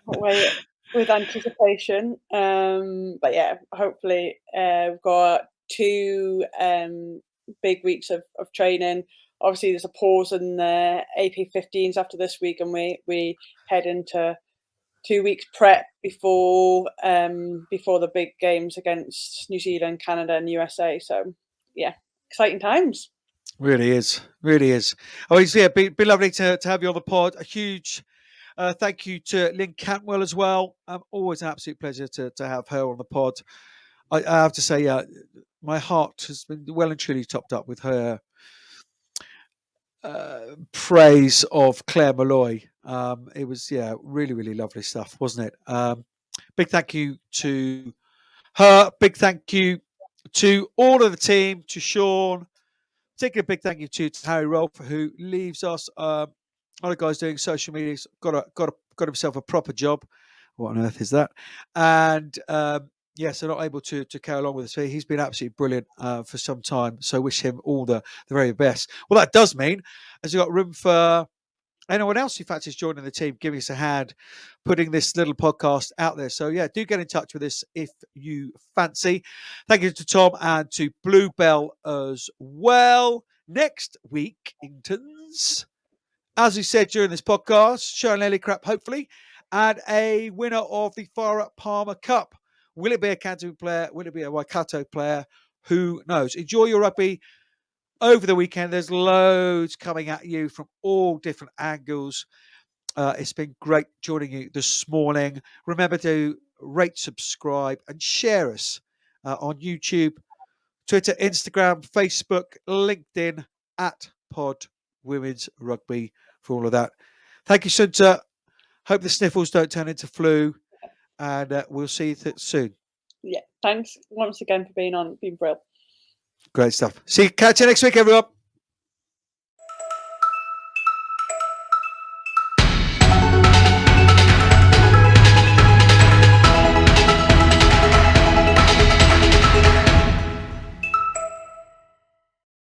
Wait with anticipation. But yeah, hopefully we've got 2 big weeks of training. Obviously, there's a pause in the AP15s after this week, and we head into 2 weeks prep before the big games against New Zealand, Canada, and USA. So yeah, exciting times. Really is. Really is. Oh, it's been lovely to have you on the pod. A huge thank you to Lynn Cantwell as well. Always an absolute pleasure to have her on the pod. I have to say, my heart has been well and truly topped up with her praise of Claire Molloy. It was, really, really lovely stuff, wasn't it? Big thank you to her. Big thank you to all of the team, to Sean. Particularly big thank you to Harry Rolfe, who leaves us. Other guys doing social media, got himself a proper job. What on earth is that? And so not able to carry along with us. He's been absolutely brilliant for some time. So wish him all the very best. Well, that does mean, as we've got room for anyone else who fancies joining the team, giving us a hand, putting this little podcast out there. So yeah, do get in touch with us if you fancy. Thank you to Tom and to Bluebell as well. Next week, Ingtons, as we said during this podcast, Sharon Lillycrap, hopefully, and a winner of the Farah Palmer Cup. Will it be a Canterbury player? Will it be a Waikato player? Who knows? Enjoy your rugby over the weekend. There's loads coming at you from all different angles. It's been great joining you this morning. Remember to rate, subscribe, and share us on YouTube, Twitter, Instagram, Facebook, LinkedIn, at Pod Women's Rugby for all of that. Thank you, Sunta. Hope the sniffles don't turn into flu, and we'll see you soon. Yeah, thanks once again for being on. Been brilliant. Great stuff. Catch you next week, everyone.